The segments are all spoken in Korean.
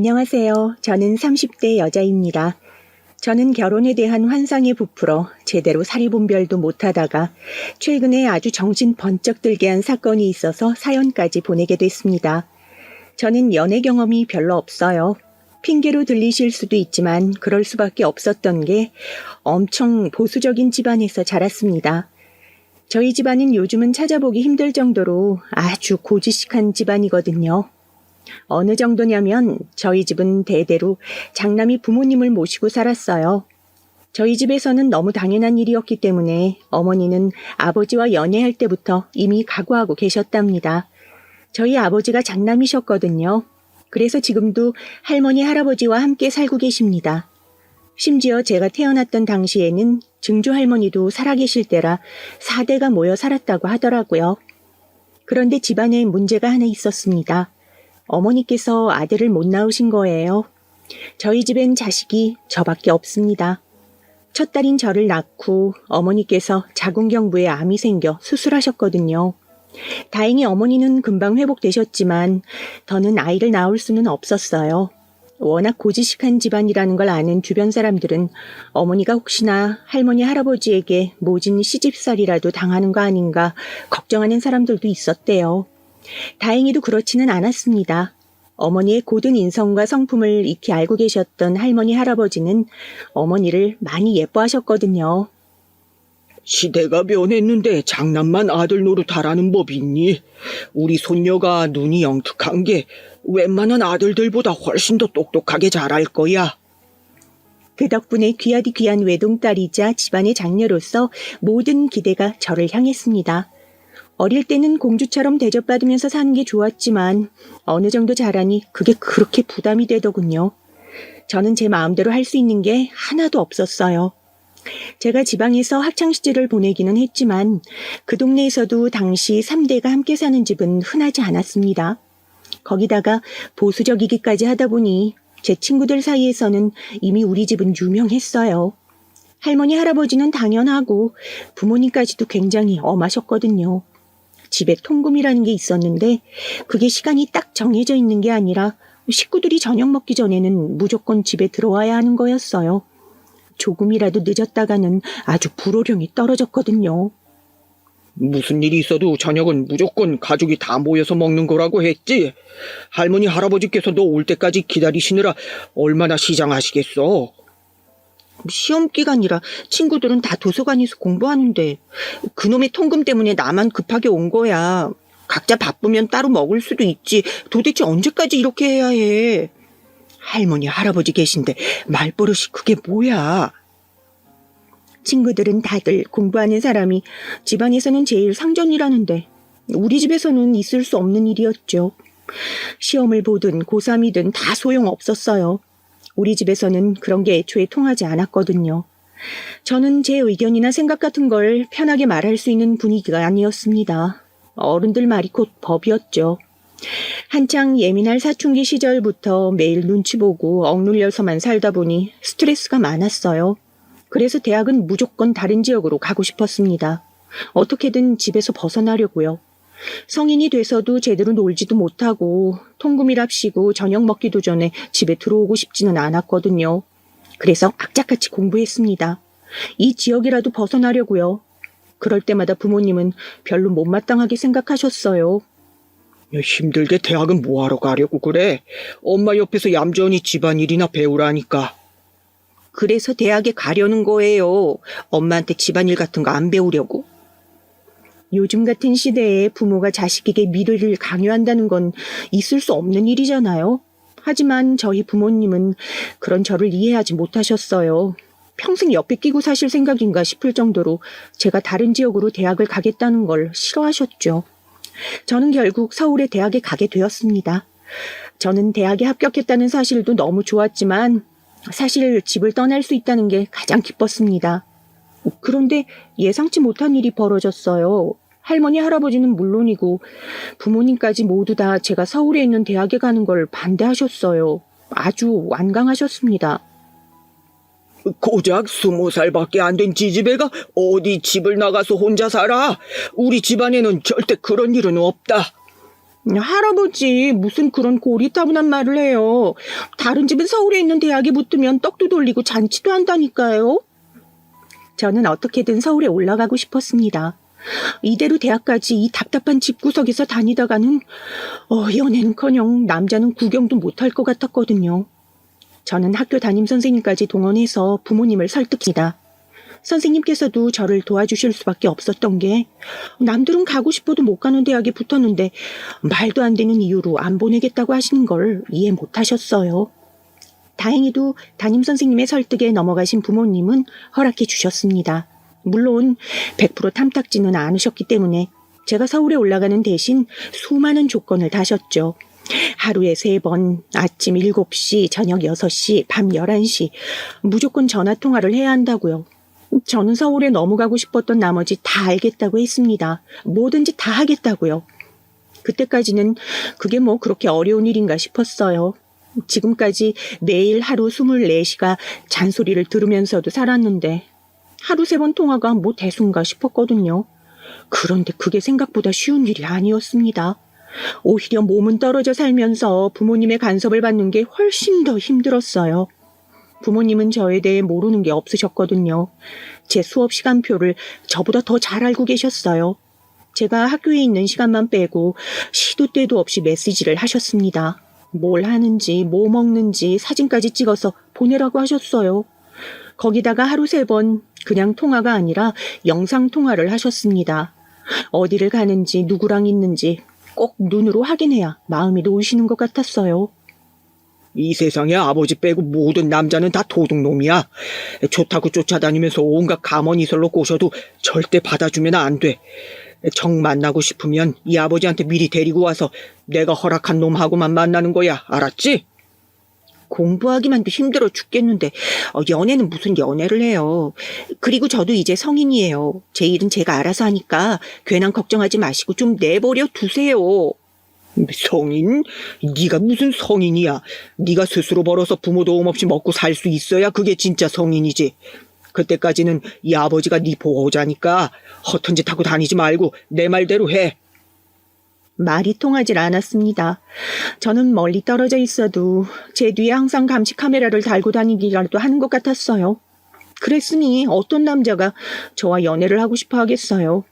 안녕하세요. 저는 30대 여자입니다. 저는 결혼에 대한 환상에 부풀어 제대로 사리분별도 못하다가 최근에 아주 정신 번쩍 들게 한 사건이 있어서 사연까지 보내게 됐습니다. 저는 연애 경험이 별로 없어요. 핑계로 들리실 수도 있지만 그럴 수밖에 없었던 게 엄청 보수적인 집안에서 자랐습니다. 저희 집안은 요즘은 찾아보기 힘들 정도로 아주 고지식한 집안이거든요. 어느 정도냐면 저희 집은 대대로 장남이 부모님을 모시고 살았어요. 저희 집에서는 너무 당연한 일이었기 때문에 어머니는 아버지와 연애할 때부터 이미 각오하고 계셨답니다. 저희 아버지가 장남이셨거든요. 그래서 지금도 할머니, 할아버지와 함께 살고 계십니다. 심지어 제가 태어났던 당시에는 증조 할머니도 살아계실 때라 4대가 모여 살았다고 하더라고요. 그런데 집안에 문제가 하나 있었습니다. 어머니께서 아들을 못 낳으신 거예요. 저희 집엔 자식이 저밖에 없습니다. 첫 딸인 저를 낳고 어머니께서 자궁경부에 암이 생겨 수술하셨거든요. 다행히 어머니는 금방 회복되셨지만 더는 아이를 낳을 수는 없었어요. 워낙 고지식한 집안이라는 걸 아는 주변 사람들은 어머니가 혹시나 할머니, 할아버지에게 모진 시집살이라도 당하는 거 아닌가 걱정하는 사람들도 있었대요. 다행히도 그렇지는 않았습니다. 어머니의 고든 인성과 성품을 익히 알고 계셨던 할머니, 할아버지는 어머니를 많이 예뻐하셨거든요. 시대가 변했는데 장남만 아들 노릇하라는 법이 있니? 우리 손녀가 눈이 영특한 게 웬만한 아들들보다 훨씬 더 똑똑하게 자랄 거야. 그 덕분에 귀하디 귀한 외동딸이자 집안의 장녀로서 모든 기대가 저를 향했습니다. 어릴 때는 공주처럼 대접받으면서 사는 게 좋았지만 어느 정도 자라니 그게 그렇게 부담이 되더군요. 저는 제 마음대로 할 수 있는 게 하나도 없었어요. 제가 지방에서 학창시절을 보내기는 했지만 그 동네에서도 당시 3대가 함께 사는 집은 흔하지 않았습니다. 거기다가 보수적이기까지 하다 보니 제 친구들 사이에서는 이미 우리 집은 유명했어요. 할머니, 할아버지는 당연하고 부모님까지도 굉장히 엄하셨거든요. 집에 통금이라는 게 있었는데 그게 시간이 딱 정해져 있는 게 아니라 식구들이 저녁 먹기 전에는 무조건 집에 들어와야 하는 거였어요. 조금이라도 늦었다가는 아주 불호령이 떨어졌거든요. 무슨 일이 있어도 저녁은 무조건 가족이 다 모여서 먹는 거라고 했지. 할머니, 할아버지께서 너 올 때까지 기다리시느라 얼마나 시장하시겠어. 시험 기간이라 친구들은 다 도서관에서 공부하는데 그놈의 통금 때문에 나만 급하게 온 거야. 각자 바쁘면 따로 먹을 수도 있지. 도대체 언제까지 이렇게 해야 해. 할머니, 할아버지 계신데 말버릇이 그게 뭐야. 친구들은 다들 공부하는 사람이 집안에서는 제일 상전이라는데 우리 집에서는 있을 수 없는 일이었죠. 시험을 보든 고3이든 다 소용없었어요. 우리 집에서는 그런 게 애초에 통하지 않았거든요. 저는 제 의견이나 생각 같은 걸 편하게 말할 수 있는 분위기가 아니었습니다. 어른들 말이 곧 법이었죠. 한창 예민할 사춘기 시절부터 매일 눈치 보고 억눌려서만 살다 보니 스트레스가 많았어요. 그래서 대학은 무조건 다른 지역으로 가고 싶었습니다. 어떻게든 집에서 벗어나려고요. 성인이 돼서도 제대로 놀지도 못하고 통금이랍시고 저녁 먹기도 전에 집에 들어오고 싶지는 않았거든요. 그래서 악착같이 공부했습니다. 이 지역이라도 벗어나려고요. 그럴 때마다 부모님은 별로 못마땅하게 생각하셨어요. 힘들게 대학은 뭐하러 가려고 그래? 엄마 옆에서 얌전히 집안일이나 배우라니까. 그래서 대학에 가려는 거예요. 엄마한테 집안일 같은 거 안 배우려고. 요즘 같은 시대에 부모가 자식에게 미래를 강요한다는 건 있을 수 없는 일이잖아요. 하지만 저희 부모님은 그런 저를 이해하지 못하셨어요. 평생 옆에 끼고 사실 생각인가 싶을 정도로 제가 다른 지역으로 대학을 가겠다는 걸 싫어하셨죠. 저는 결국 서울의 대학에 가게 되었습니다. 저는 대학에 합격했다는 사실도 너무 좋았지만 사실 집을 떠날 수 있다는 게 가장 기뻤습니다. 그런데 예상치 못한 일이 벌어졌어요. 할머니, 할아버지는 물론이고 부모님까지 모두 다 제가 서울에 있는 대학에 가는 걸 반대하셨어요. 아주 완강하셨습니다. 고작 20살밖에 안 된 지지배가 어디 집을 나가서 혼자 살아? 우리 집안에는 절대 그런 일은 없다. 할아버지, 무슨 그런 고리타분한 말을 해요. 다른 집은 서울에 있는 대학에 붙으면 떡도 돌리고 잔치도 한다니까요. 저는 어떻게든 서울에 올라가고 싶었습니다. 이대로 대학까지 이 답답한 집구석에서 다니다가는 연애는커녕 남자는 구경도 못할 것 같았거든요. 저는 학교 담임선생님까지 동원해서 부모님을 설득합니다. 선생님께서도 저를 도와주실 수밖에 없었던 게 남들은 가고 싶어도 못 가는 대학에 붙었는데 말도 안 되는 이유로 안 보내겠다고 하시는 걸 이해 못 하셨어요. 다행히도 담임선생님의 설득에 넘어가신 부모님은 허락해 주셨습니다. 물론 100% 탐탁지는 않으셨기 때문에 제가 서울에 올라가는 대신 수많은 조건을 다셨죠. 하루에 3번, 아침 7시, 저녁 6시, 밤 11시 무조건 전화통화를 해야 한다고요. 저는 서울에 넘어가고 싶었던 나머지 다 알겠다고 했습니다. 뭐든지 다 하겠다고요. 그때까지는 그게 뭐 그렇게 어려운 일인가 싶었어요. 지금까지 매일 하루 24시가 잔소리를 들으면서도 살았는데 하루 3번 통화가 뭐 대수인가 싶었거든요. 그런데 그게 생각보다 쉬운 일이 아니었습니다. 오히려 몸은 떨어져 살면서 부모님의 간섭을 받는 게 훨씬 더 힘들었어요. 부모님은 저에 대해 모르는 게 없으셨거든요. 제 수업 시간표를 저보다 더 잘 알고 계셨어요. 제가 학교에 있는 시간만 빼고 시도 때도 없이 메시지를 하셨습니다. 뭘 하는지, 뭐 먹는지 사진까지 찍어서 보내라고 하셨어요. 거기다가 하루 3번 그냥 통화가 아니라 영상 통화를 하셨습니다. 어디를 가는지, 누구랑 있는지 꼭 눈으로 확인해야 마음이 놓이시는 것 같았어요. 이 세상에 아버지 빼고 모든 남자는 다 도둑놈이야. 좋다고 쫓아다니면서 온갖 감언이설로 꼬셔도 절대 받아주면 안 돼. 정 만나고 싶으면 이 아버지한테 미리 데리고 와서 내가 허락한 놈하고만 만나는 거야. 알았지? 공부하기만도 힘들어 죽겠는데 연애는 무슨 연애를 해요. 그리고 저도 이제 성인이에요. 제 일은 제가 알아서 하니까 괜한 걱정하지 마시고 좀 내버려 두세요. 성인? 네가 무슨 성인이야. 네가 스스로 벌어서 부모 도움 없이 먹고 살 수 있어야 그게 진짜 성인이지. 그때까지는 이 아버지가 네 보호자니까 허튼 짓 하고 다니지 말고 내 말대로 해. 말이 통하질 않았습니다. 저는 멀리 떨어져 있어도 제 뒤에 항상 감시 카메라를 달고 다니기라도 하는 것 같았어요. 그랬으니 어떤 남자가 저와 연애를 하고 싶어 하겠어요.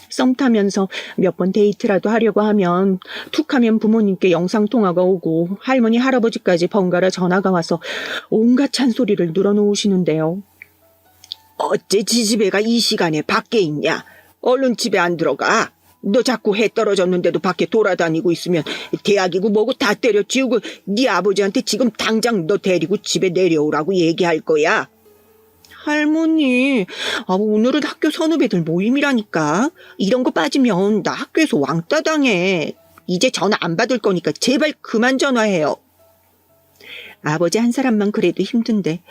썸 타면서 몇 번 데이트라도 하려고 하면 툭하면 부모님께 영상통화가 오고 할머니 할아버지까지 번갈아 전화가 와서 온갖 잔소리를 늘어놓으시는데요. 어째 지지배가 이 시간에 밖에 있냐? 얼른 집에 안 들어가. 너 자꾸 해 떨어졌는데도 밖에 돌아다니고 있으면 대학이고 뭐고 다 때려치우고 네 아버지한테 지금 당장 너 데리고 집에 내려오라고 얘기할 거야. 할머니, 오늘은 학교 선후배들 모임이라니까. 이런 거 빠지면 나 학교에서 왕따 당해. 이제 전화 안 받을 거니까 제발 그만 전화해요. 아버지 한 사람만 그래도 힘든데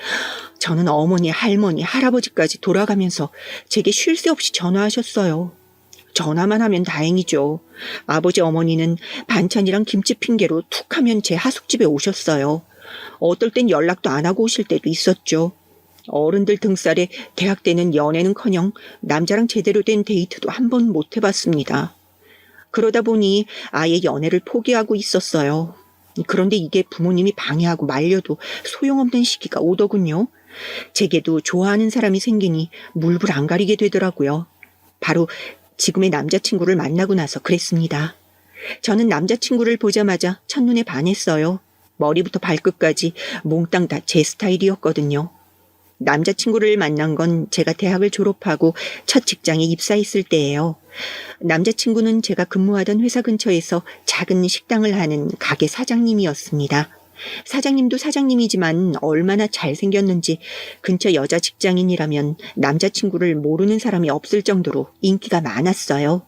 저는 어머니, 할머니, 할아버지까지 돌아가면서 제게 쉴 새 없이 전화하셨어요. 전화만 하면 다행이죠. 아버지 어머니는 반찬이랑 김치 핑계로 툭 하면 제 하숙집에 오셨어요. 어떨 땐 연락도 안 하고 오실 때도 있었죠. 어른들 등살에 대학 때는 연애는커녕 남자랑 제대로 된 데이트도 한 번 못 해봤습니다. 그러다 보니 아예 연애를 포기하고 있었어요. 그런데 이게 부모님이 방해하고 말려도 소용없는 시기가 오더군요. 제게도 좋아하는 사람이 생기니 물불 안 가리게 되더라고요. 바로 지금의 남자친구를 만나고 나서 그랬습니다. 저는 남자친구를 보자마자 첫눈에 반했어요. 머리부터 발끝까지 몽땅 다 제 스타일이었거든요. 남자친구를 만난 건 제가 대학을 졸업하고 첫 직장에 입사했을 때예요. 남자친구는 제가 근무하던 회사 근처에서 작은 식당을 하는 가게 사장님이었습니다. 사장님도 사장님이지만 얼마나 잘생겼는지 근처 여자 직장인이라면 남자친구를 모르는 사람이 없을 정도로 인기가 많았어요.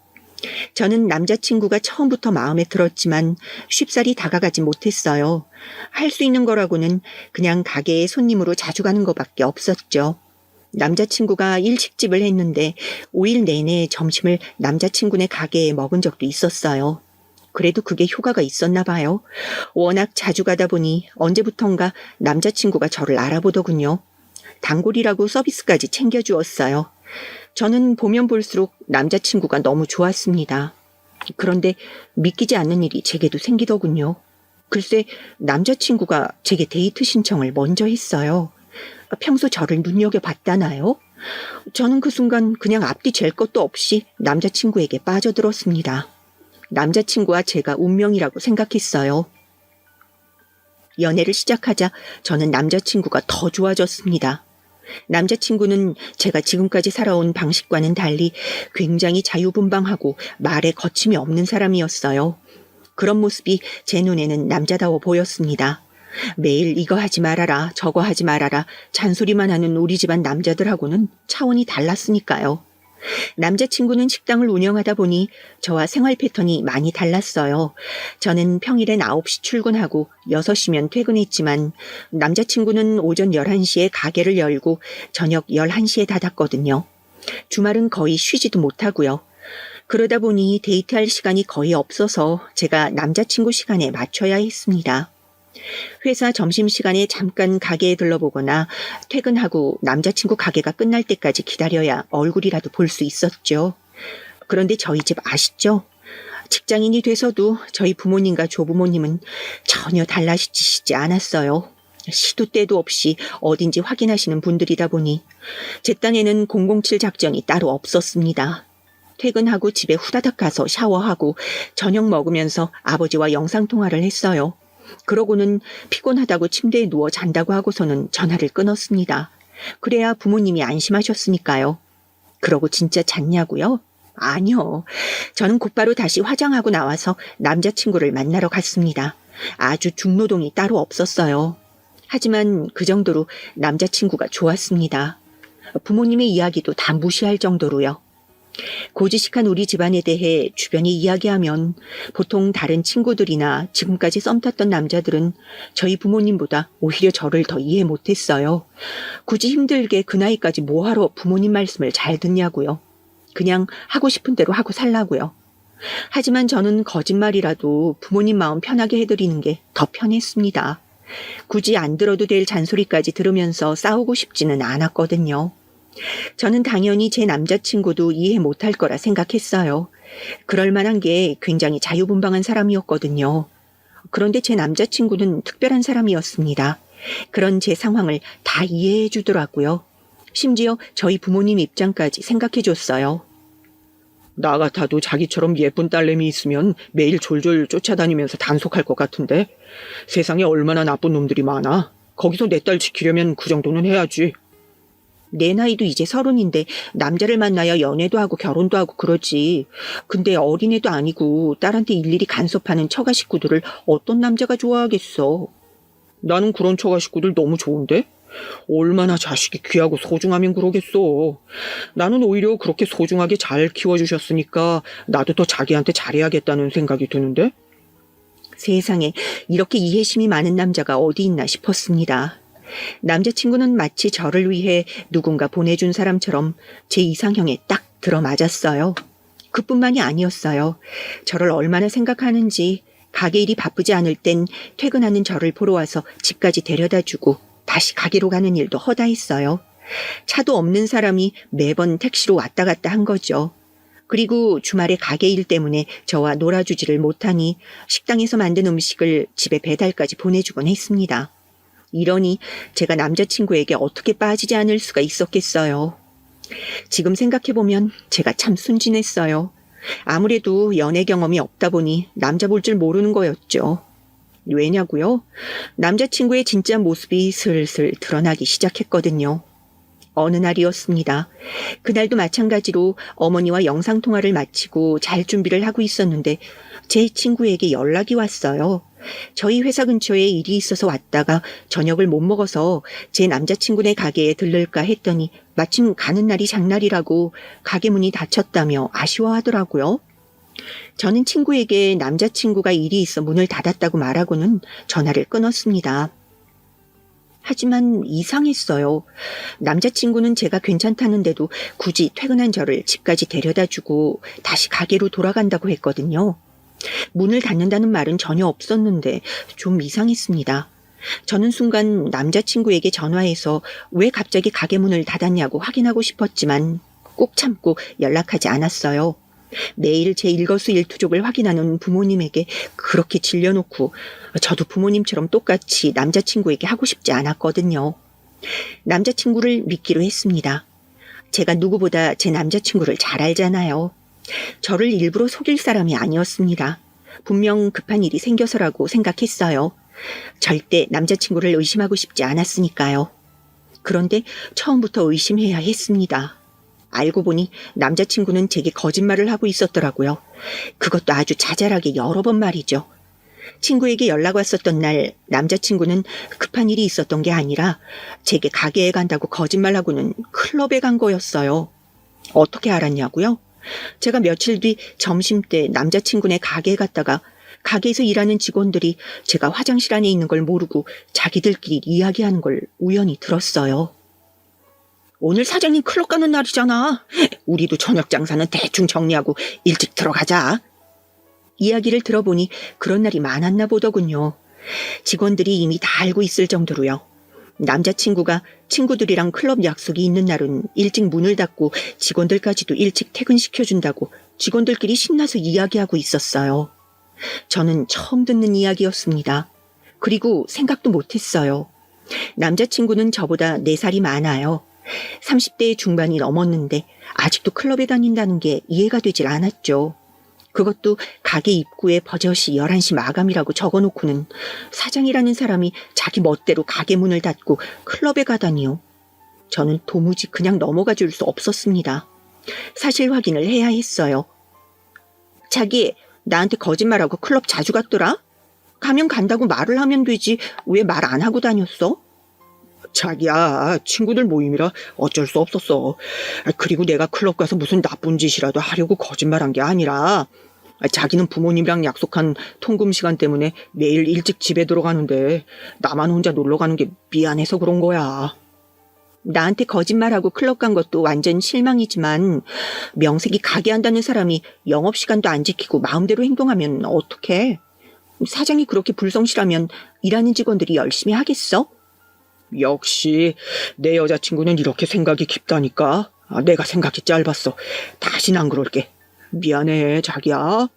저는 남자친구가 처음부터 마음에 들었지만 쉽사리 다가가지 못했어요. 할 수 있는 거라고는 그냥 가게에 손님으로 자주 가는 것밖에 없었죠. 남자친구가 일식집을 했는데 5일 내내 점심을 남자친구네 가게에 먹은 적도 있었어요. 그래도 그게 효과가 있었나 봐요. 워낙 자주 가다 보니 언제부턴가 남자친구가 저를 알아보더군요. 단골이라고 서비스까지 챙겨주었어요. 저는 보면 볼수록 남자친구가 너무 좋았습니다. 그런데 믿기지 않는 일이 제게도 생기더군요. 글쎄, 남자친구가 제게 데이트 신청을 먼저 했어요. 평소 저를 눈여겨봤다나요? 저는 그 순간 그냥 앞뒤 잴 것도 없이 남자친구에게 빠져들었습니다. 남자친구와 제가 운명이라고 생각했어요. 연애를 시작하자 저는 남자친구가 더 좋아졌습니다. 남자친구는 제가 지금까지 살아온 방식과는 달리 굉장히 자유분방하고 말에 거침이 없는 사람이었어요. 그런 모습이 제 눈에는 남자다워 보였습니다. 매일 이거 하지 말아라, 저거 하지 말아라 잔소리만 하는 우리 집안 남자들하고는 차원이 달랐으니까요. 남자친구는 식당을 운영하다 보니 저와 생활 패턴이 많이 달랐어요. 저는 평일엔 9시 출근하고 6시면 퇴근했지만 남자친구는 오전 11시에 가게를 열고 저녁 11시에 닫았거든요. 주말은 거의 쉬지도 못하고요. 그러다 보니 데이트할 시간이 거의 없어서 제가 남자친구 시간에 맞춰야 했습니다. 회사 점심시간에 잠깐 가게에 들러보거나 퇴근하고 남자친구 가게가 끝날 때까지 기다려야 얼굴이라도 볼 수 있었죠. 그런데 저희 집 아시죠? 직장인이 돼서도 저희 부모님과 조부모님은 전혀 달라지시지 않았어요. 시도 때도 없이 어딘지 확인하시는 분들이다 보니 제 딴에는 007 작전이 따로 없었습니다. 퇴근하고 집에 후다닥 가서 샤워하고 저녁 먹으면서 아버지와 영상통화를 했어요. 그러고는 피곤하다고 침대에 누워 잔다고 하고서는 전화를 끊었습니다. 그래야 부모님이 안심하셨으니까요. 그러고 진짜 잤냐고요? 아니요. 저는 곧바로 다시 화장하고 나와서 남자친구를 만나러 갔습니다. 아주 중노동이 따로 없었어요. 하지만 그 정도로 남자친구가 좋았습니다. 부모님의 이야기도 다 무시할 정도로요. 고지식한 우리 집안에 대해 주변이 이야기하면 보통 다른 친구들이나 지금까지 썸 탔던 남자들은 저희 부모님보다 오히려 저를 더 이해 못했어요. 굳이 힘들게 그 나이까지 뭐하러 부모님 말씀을 잘 듣냐고요. 그냥 하고 싶은 대로 하고 살라고요. 하지만 저는 거짓말이라도 부모님 마음 편하게 해드리는 게 더 편했습니다. 굳이 안 들어도 될 잔소리까지 들으면서 싸우고 싶지는 않았거든요. 저는 당연히 제 남자친구도 이해 못할 거라 생각했어요. 그럴 만한 게 굉장히 자유분방한 사람이었거든요. 그런데 제 남자친구는 특별한 사람이었습니다. 그런 제 상황을 다 이해해 주더라고요. 심지어 저희 부모님 입장까지 생각해 줬어요. 나 같아도 자기처럼 예쁜 딸내미 있으면 매일 졸졸 쫓아다니면서 단속할 것 같은데 세상에 얼마나 나쁜 놈들이 많아. 거기서 내 딸 지키려면 그 정도는 해야지. 내 나이도 이제 30인데 남자를 만나야 연애도 하고 결혼도 하고 그러지. 근데 어린애도 아니고 딸한테 일일이 간섭하는 처가 식구들을 어떤 남자가 좋아하겠어. 나는 그런 처가 식구들 너무 좋은데? 얼마나 자식이 귀하고 소중하면 그러겠어. 나는 오히려 그렇게 소중하게 잘 키워주셨으니까 나도 더 자기한테 잘해야겠다는 생각이 드는데? 세상에 이렇게 이해심이 많은 남자가 어디 있나 싶었습니다. 남자친구는 마치 저를 위해 누군가 보내준 사람처럼 제 이상형에 딱 들어맞았어요. 그뿐만이 아니었어요. 저를 얼마나 생각하는지 가게 일이 바쁘지 않을 땐 퇴근하는 저를 보러 와서 집까지 데려다주고 다시 가게로 가는 일도 허다했어요. 차도 없는 사람이 매번 택시로 왔다 갔다 한 거죠. 그리고 주말에 가게 일 때문에 저와 놀아주지를 못하니 식당에서 만든 음식을 집에 배달까지 보내주곤 했습니다. 이러니 제가 남자친구에게 어떻게 빠지지 않을 수가 있었겠어요. 지금 생각해보면 제가 참 순진했어요. 아무래도 연애 경험이 없다 보니 남자 볼 줄 모르는 거였죠. 왜냐고요? 남자친구의 진짜 모습이 슬슬 드러나기 시작했거든요. 어느 날이었습니다. 그날도 마찬가지로 어머니와 영상통화를 마치고 잘 준비를 하고 있었는데 제 친구에게 연락이 왔어요. 저희 회사 근처에 일이 있어서 왔다가 저녁을 못 먹어서 제 남자친구네 가게에 들를까 했더니 마침 가는 날이 장날이라고 가게 문이 닫혔다며 아쉬워하더라고요. 저는 친구에게 남자친구가 일이 있어 문을 닫았다고 말하고는 전화를 끊었습니다. 하지만 이상했어요. 남자친구는 제가 괜찮다는데도 굳이 퇴근한 저를 집까지 데려다주고 다시 가게로 돌아간다고 했거든요. 문을 닫는다는 말은 전혀 없었는데 좀 이상했습니다. 저는 순간 남자친구에게 전화해서 왜 갑자기 가게 문을 닫았냐고 확인하고 싶었지만 꼭 참고 연락하지 않았어요. 매일 제 일거수일투족을 확인하는 부모님에게 그렇게 질려놓고 저도 부모님처럼 똑같이 남자친구에게 하고 싶지 않았거든요. 남자친구를 믿기로 했습니다. 제가 누구보다 제 남자친구를 잘 알잖아요. 저를 일부러 속일 사람이 아니었습니다. 분명 급한 일이 생겨서라고 생각했어요. 절대 남자친구를 의심하고 싶지 않았으니까요. 그런데 처음부터 의심해야 했습니다. 알고 보니 남자친구는 제게 거짓말을 하고 있었더라고요. 그것도 아주 자잘하게 여러 번 말이죠. 친구에게 연락 왔었던 날 남자친구는 급한 일이 있었던 게 아니라 제게 가게에 간다고 거짓말하고는 클럽에 간 거였어요. 어떻게 알았냐고요? 제가 며칠 뒤 점심때 남자친구네 가게에 갔다가 가게에서 일하는 직원들이 제가 화장실 안에 있는 걸 모르고 자기들끼리 이야기하는 걸 우연히 들었어요. 오늘 사장님 클럽 가는 날이잖아. 우리도 저녁 장사는 대충 정리하고 일찍 들어가자. 이야기를 들어보니 그런 날이 많았나 보더군요. 직원들이 이미 다 알고 있을 정도로요. 남자친구가 친구들이랑 클럽 약속이 있는 날은 일찍 문을 닫고 직원들까지도 일찍 퇴근시켜준다고 직원들끼리 신나서 이야기하고 있었어요. 저는 처음 듣는 이야기였습니다. 그리고 생각도 못했어요. 남자친구는 저보다 4살이 많아요. 30대 중반이 넘었는데 아직도 클럽에 다닌다는 게 이해가 되질 않았죠. 그것도 가게 입구에 버젓이 11시 마감이라고 적어놓고는 사장이라는 사람이 자기 멋대로 가게 문을 닫고 클럽에 가다니요. 저는 도무지 그냥 넘어가 줄 수 없었습니다. 사실 확인을 해야 했어요. 자기, 나한테 거짓말하고 클럽 자주 갔더라? 가면 간다고 말을 하면 되지 왜 말 안 하고 다녔어? 자기야, 친구들 모임이라 어쩔 수 없었어. 그리고 내가 클럽 가서 무슨 나쁜 짓이라도 하려고 거짓말한 게 아니라 자기는 부모님이랑 약속한 통금 시간 때문에 매일 일찍 집에 들어가는데 나만 혼자 놀러 가는 게 미안해서 그런 거야. 나한테 거짓말하고 클럽 간 것도 완전 실망이지만 명색이 가게 한다는 사람이 영업시간도 안 지키고 마음대로 행동하면 어떡해? 사장이 그렇게 불성실하면 일하는 직원들이 열심히 하겠어? 역시 내 여자친구는 이렇게 생각이 깊다니까. 내가 생각이 짧았어. 다신 안 그럴게. 미안해, 자기야.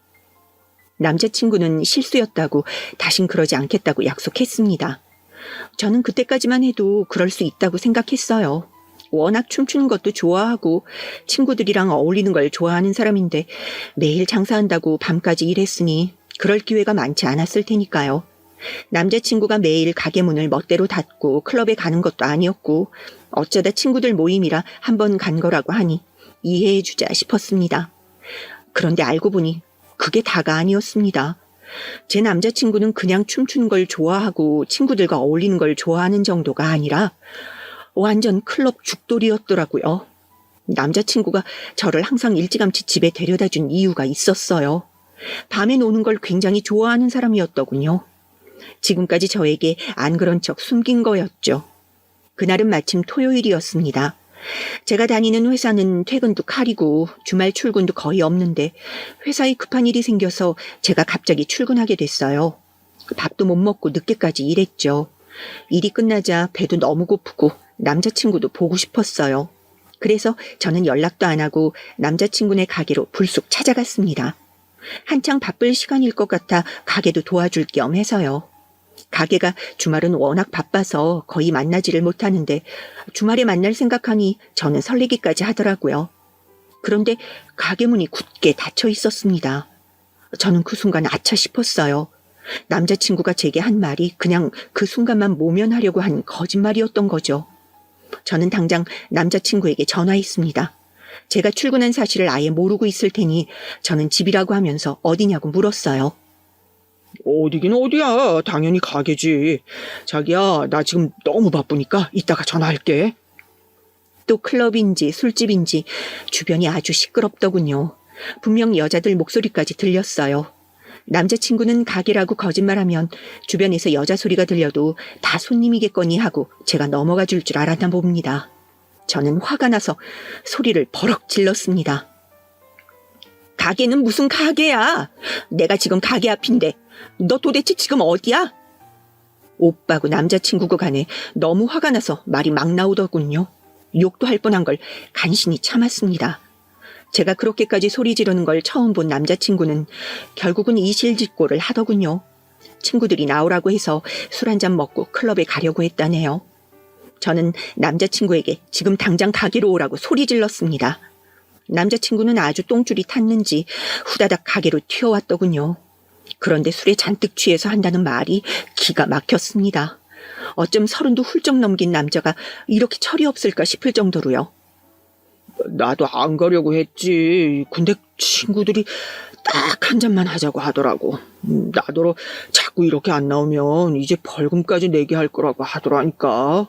남자친구는 실수였다고 다신 그러지 않겠다고 약속했습니다. 저는 그때까지만 해도 그럴 수 있다고 생각했어요. 워낙 춤추는 것도 좋아하고 친구들이랑 어울리는 걸 좋아하는 사람인데 매일 장사한다고 밤까지 일했으니 그럴 기회가 많지 않았을 테니까요. 남자친구가 매일 가게 문을 멋대로 닫고 클럽에 가는 것도 아니었고 어쩌다 친구들 모임이라 한번 간 거라고 하니 이해해주자 싶었습니다. 그런데 알고 보니 그게 다가 아니었습니다. 제 남자친구는 그냥 춤추는 걸 좋아하고 친구들과 어울리는 걸 좋아하는 정도가 아니라 완전 클럽 죽돌이였더라고요. 남자친구가 저를 항상 일찌감치 집에 데려다 준 이유가 있었어요. 밤에 노는 걸 굉장히 좋아하는 사람이었더군요. 지금까지 저에게 안 그런 척 숨긴 거였죠. 그날은 마침 토요일이었습니다. 제가 다니는 회사는 퇴근도 칼이고 주말 출근도 거의 없는데 회사에 급한 일이 생겨서 제가 갑자기 출근하게 됐어요. 밥도 못 먹고 늦게까지 일했죠. 일이 끝나자 배도 너무 고프고 남자친구도 보고 싶었어요. 그래서 저는 연락도 안 하고 남자친구네 가게로 불쑥 찾아갔습니다. 한창 바쁠 시간일 것 같아 가게도 도와줄 겸 해서요. 가게가 주말은 워낙 바빠서 거의 만나지를 못하는데 주말에 만날 생각하니 저는 설레기까지 하더라고요. 그런데 가게 문이 굳게 닫혀 있었습니다. 저는 그 순간 아차 싶었어요. 남자친구가 제게 한 말이 그냥 그 순간만 모면하려고 한 거짓말이었던 거죠. 저는 당장 남자친구에게 전화했습니다. 제가 출근한 사실을 아예 모르고 있을 테니 저는 집이라고 하면서 어디냐고 물었어요. 어디긴 어디야. 당연히 가게지. 자기야, 나 지금 너무 바쁘니까 이따가 전화할게. 또 클럽인지 술집인지 주변이 아주 시끄럽더군요. 분명 여자들 목소리까지 들렸어요. 남자친구는 가게라고 거짓말하면 주변에서 여자 소리가 들려도 다 손님이겠거니 하고 제가 넘어가 줄 알았나 봅니다. 저는 화가 나서 소리를 버럭 질렀습니다. 가게는 무슨 가게야? 내가 지금 가게 앞인데 너 도대체 지금 어디야? 오빠고 남자친구고 간에 너무 화가 나서 말이 막 나오더군요. 욕도 할 뻔한 걸 간신히 참았습니다. 제가 그렇게까지 소리 지르는 걸 처음 본 남자친구는 결국은 이실직고를 하더군요. 친구들이 나오라고 해서 술 한잔 먹고 클럽에 가려고 했다네요. 저는 남자친구에게 지금 당장 가게로 오라고 소리 질렀습니다. 남자친구는 아주 똥줄이 탔는지 후다닥 가게로 튀어왔더군요. 그런데 술에 잔뜩 취해서 한다는 말이 기가 막혔습니다. 어쩜 30도 훌쩍 넘긴 남자가 이렇게 철이 없을까 싶을 정도로요. 나도 안 가려고 했지. 근데 친구들이 딱 한 잔만 하자고 하더라고. 나더러 자꾸 이렇게 안 나오면 이제 벌금까지 내게 할 거라고 하더라니까.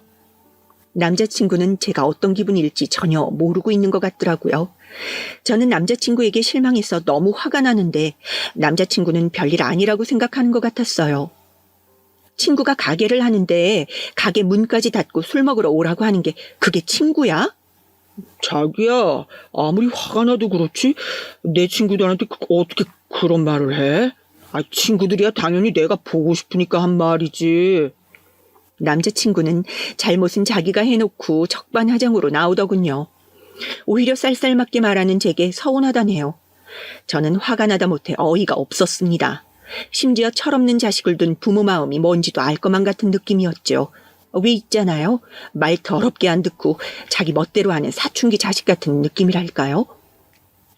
남자친구는 제가 어떤 기분일지 전혀 모르고 있는 것 같더라고요. 저는 남자친구에게 실망해서 너무 화가 나는데 남자친구는 별일 아니라고 생각하는 것 같았어요. 친구가 가게를 하는데 가게 문까지 닫고 술 먹으러 오라고 하는 게 그게 친구야? 자기야, 아무리 화가 나도 그렇지 내 친구들한테 어떻게 그런 말을 해? 친구들이야 당연히 내가 보고 싶으니까 한 말이지. 남자친구는 잘못은 자기가 해놓고 적반하장으로 나오더군요. 오히려 쌀쌀맞게 말하는 제게 서운하다네요. 저는 화가 나다 못해 어이가 없었습니다. 심지어 철없는 자식을 둔 부모 마음이 뭔지도 알 것만 같은 느낌이었죠. 왜 있잖아요. 말 더럽게 안 듣고 자기 멋대로 하는 사춘기 자식 같은 느낌이랄까요?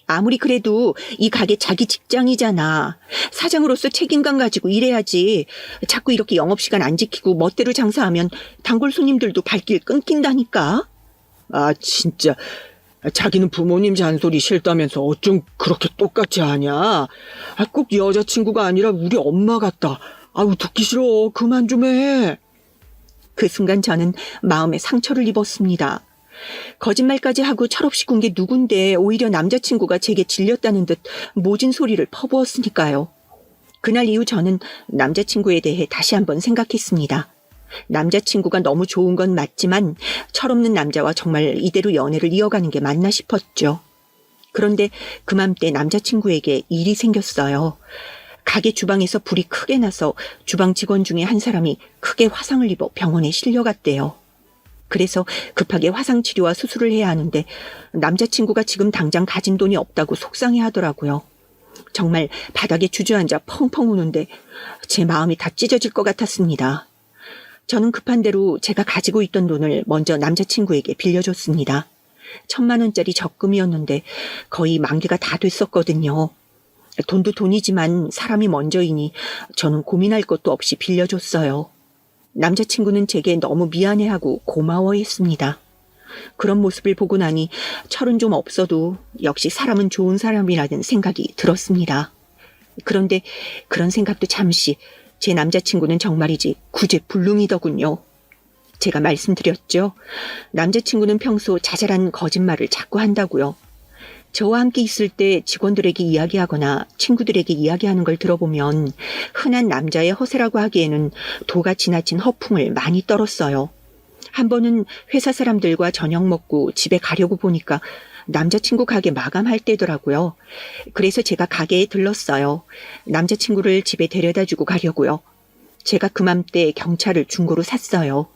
아무리 그래도 이 가게 자기 직장이잖아. 사장으로서 책임감 가지고 일해야지. 자꾸 이렇게 영업시간 안 지키고 멋대로 장사하면 단골 손님들도 발길 끊긴다니까. 진짜. 자기는 부모님 잔소리 싫다면서 어쩜 그렇게 똑같이 하냐. 꼭 여자친구가 아니라 우리 엄마 같다. 듣기 싫어. 그만 좀 해. 그 순간 저는 마음에 상처를 입었습니다. 거짓말까지 하고 철없이 군 게 누군데 오히려 남자친구가 제게 질렸다는 듯 모진 소리를 퍼부었으니까요. 그날 이후 저는 남자친구에 대해 다시 한번 생각했습니다. 남자친구가 너무 좋은 건 맞지만 철없는 남자와 정말 이대로 연애를 이어가는 게 맞나 싶었죠. 그런데 그맘때 남자친구에게 일이 생겼어요. 가게 주방에서 불이 크게 나서 주방 직원 중에 한 사람이 크게 화상을 입어 병원에 실려갔대요. 그래서 급하게 화상 치료와 수술을 해야 하는데 남자친구가 지금 당장 가진 돈이 없다고 속상해하더라고요. 정말 바닥에 주저앉아 펑펑 우는데 제 마음이 다 찢어질 것 같았습니다. 저는 급한 대로 제가 가지고 있던 돈을 먼저 남자친구에게 빌려줬습니다. 1,000만 원짜리 적금이었는데 거의 만기가 다 됐었거든요. 돈도 돈이지만 사람이 먼저이니 저는 고민할 것도 없이 빌려줬어요. 남자친구는 제게 너무 미안해하고 고마워했습니다. 그런 모습을 보고 나니 철은 좀 없어도 역시 사람은 좋은 사람이라는 생각이 들었습니다. 그런데 그런 생각도 잠시 제 남자친구는 정말이지 구제불능이더군요. 제가 말씀드렸죠. 남자친구는 평소 자잘한 거짓말을 자꾸 한다고요. 저와 함께 있을 때 직원들에게 이야기하거나 친구들에게 이야기하는 걸 들어보면 흔한 남자의 허세라고 하기에는 도가 지나친 허풍을 많이 떨었어요. 한 번은 회사 사람들과 저녁 먹고 집에 가려고 보니까 남자친구 가게 마감할 때더라고요. 그래서 제가 가게에 들렀어요. 남자친구를 집에 데려다주고 가려고요. 제가 그맘때 경차를 중고로 샀어요.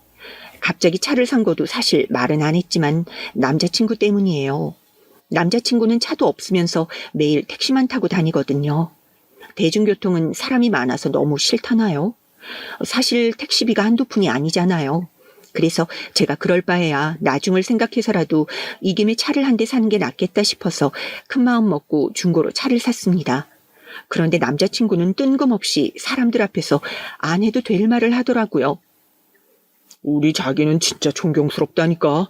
갑자기 차를 산 것도 사실 말은 안 했지만 남자친구 때문이에요. 남자친구는 차도 없으면서 매일 택시만 타고 다니거든요. 대중교통은 사람이 많아서 너무 싫다나요? 사실 택시비가 한두 푼이 아니잖아요. 그래서 제가 그럴 바에야 나중을 생각해서라도 이 김에 차를 한 대 사는 게 낫겠다 싶어서 큰 마음 먹고 중고로 차를 샀습니다. 그런데 남자친구는 뜬금없이 사람들 앞에서 안 해도 될 말을 하더라고요. 우리 자기는 진짜 존경스럽다니까.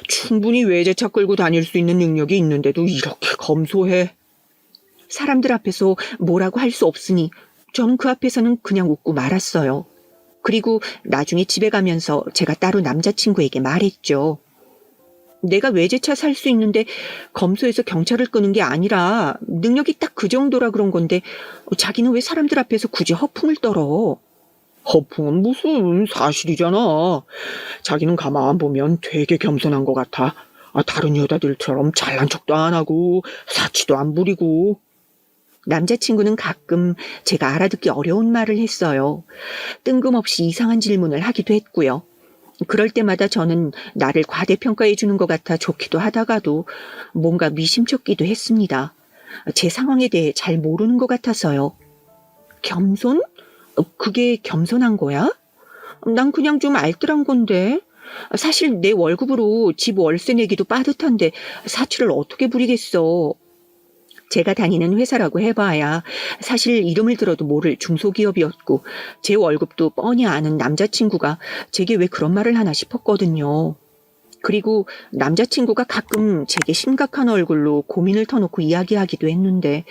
충분히 외제차 끌고 다닐 수 있는 능력이 있는데도 이렇게 검소해. 사람들 앞에서 뭐라고 할 수 없으니 저는 그 앞에서는 그냥 웃고 말았어요. 그리고 나중에 집에 가면서 제가 따로 남자친구에게 말했죠. 내가 외제차 살 수 있는데 검소해서 경찰을 끄는 게 아니라 능력이 딱 그 정도라 그런 건데 자기는 왜 사람들 앞에서 굳이 허풍을 떨어? 허풍은 무슨 사실이잖아. 자기는 가만 보면 되게 겸손한 것 같아. 다른 여자들처럼 잘난 척도 안 하고 사치도 안 부리고. 남자친구는 가끔 제가 알아듣기 어려운 말을 했어요. 뜬금없이 이상한 질문을 하기도 했고요. 그럴 때마다 저는 나를 과대평가해 주는 것 같아 좋기도 하다가도 뭔가 미심쩍기도 했습니다. 제 상황에 대해 잘 모르는 것 같아서요. 겸손? 그게 겸손한 거야? 난 그냥 좀 알뜰한 건데. 사실 내 월급으로 집 월세 내기도 빠듯한데 사치를 어떻게 부리겠어. 제가 다니는 회사라고 해봐야 사실 이름을 들어도 모를 중소기업이었고 제 월급도 뻔히 아는 남자친구가 제게 왜 그런 말을 하나 싶었거든요. 그리고 남자친구가 가끔 제게 심각한 얼굴로 고민을 터놓고 이야기하기도 했는데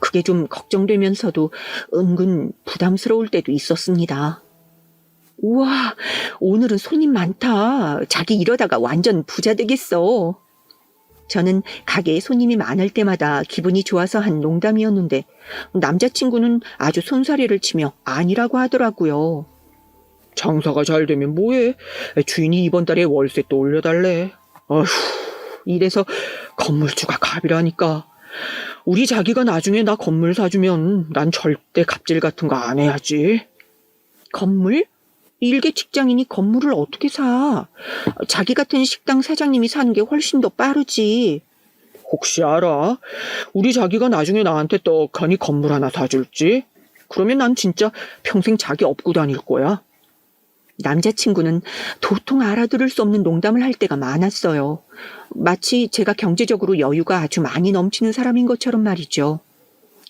그게 좀 걱정되면서도 은근 부담스러울 때도 있었습니다. 우와, 오늘은 손님 많다. 자기 이러다가 완전 부자 되겠어. 저는 가게에 손님이 많을 때마다 기분이 좋아서 한 농담이었는데 남자친구는 아주 손사래를 치며 아니라고 하더라고요. 장사가 잘 되면 뭐해? 주인이 이번 달에 월세 또 올려달래. 어휴, 이래서 건물주가 갑이라니까. 우리 자기가 나중에 나 건물 사주면 난 절대 갑질 같은 거 안 해야지. 건물? 일개 직장인이 건물을 어떻게 사? 자기 같은 식당 사장님이 사는 게 훨씬 더 빠르지. 혹시 알아? 우리 자기가 나중에 나한테 떡하니 건물 하나 사줄지? 그러면 난 진짜 평생 자기 업고 다닐 거야. 남자친구는 도통 알아들을 수 없는 농담을 할 때가 많았어요. 마치 제가 경제적으로 여유가 아주 많이 넘치는 사람인 것처럼 말이죠.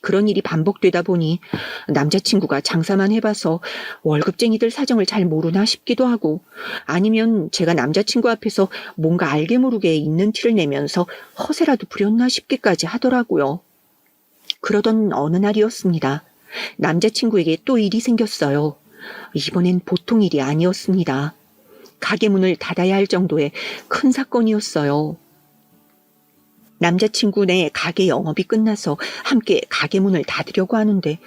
그런 일이 반복되다 보니 남자친구가 장사만 해봐서 월급쟁이들 사정을 잘 모르나 싶기도 하고 아니면 제가 남자친구 앞에서 뭔가 알게 모르게 있는 티를 내면서 허세라도 부렸나 싶기까지 하더라고요. 그러던 어느 날이었습니다. 남자친구에게 또 일이 생겼어요. 이번엔 보통 일이 아니었습니다. 가게 문을 닫아야 할 정도의 큰 사건이었어요. 남자친구네 가게 영업이 끝나서 함께 가게 문을 닫으려고 하는데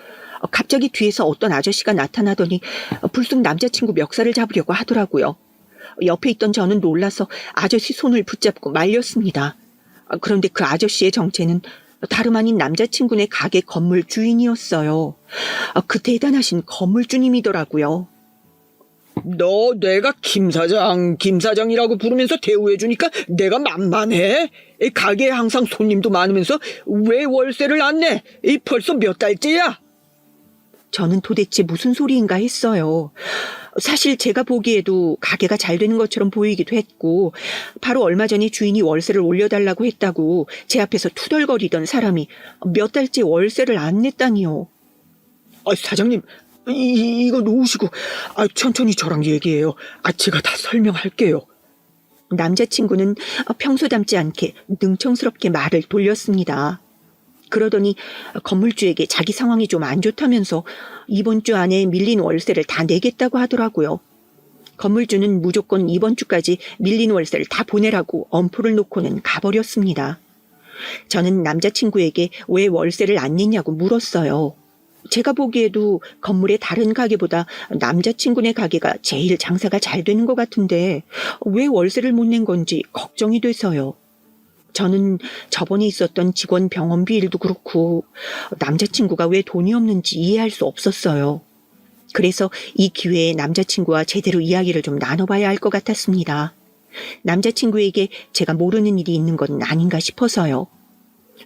갑자기 뒤에서 어떤 아저씨가 나타나더니 불쑥 남자친구 멱살을 잡으려고 하더라고요. 옆에 있던 저는 놀라서 아저씨 손을 붙잡고 말렸습니다. 그런데 그 아저씨의 정체는 다름 아닌 남자친구네 가게 건물 주인이었어요. 그 대단하신 건물주님이더라고요. 너 내가 김사장이라고 부르면서 대우해주니까 내가 만만해? 이 가게에 항상 손님도 많으면서 왜 월세를 안 내? 벌써 몇 달째야? 저는 도대체 무슨 소리인가 했어요. 사실 제가 보기에도 가게가 잘 되는 것처럼 보이기도 했고 바로 얼마 전에 주인이 월세를 올려달라고 했다고 제 앞에서 투덜거리던 사람이 몇 달째 월세를 안 냈다니요. 사장님, 이거 놓으시고 천천히 저랑 얘기해요. 제가 다 설명할게요. 남자친구는 평소답지 않게 능청스럽게 말을 돌렸습니다. 그러더니 건물주에게 자기 상황이 좀 안 좋다면서 이번 주 안에 밀린 월세를 다 내겠다고 하더라고요. 건물주는 무조건 이번 주까지 밀린 월세를 다 보내라고 엄포를 놓고는 가버렸습니다. 저는 남자친구에게 왜 월세를 안 냈냐고 물었어요. 제가 보기에도 건물의 다른 가게보다 남자친구네 가게가 제일 장사가 잘 되는 것 같은데 왜 월세를 못 낸 건지 걱정이 돼서요. 저는 저번에 있었던 직원 병원비 일도 그렇고 남자친구가 왜 돈이 없는지 이해할 수 없었어요. 그래서 이 기회에 남자친구와 제대로 이야기를 좀 나눠봐야 할 것 같았습니다. 남자친구에게 제가 모르는 일이 있는 건 아닌가 싶어서요.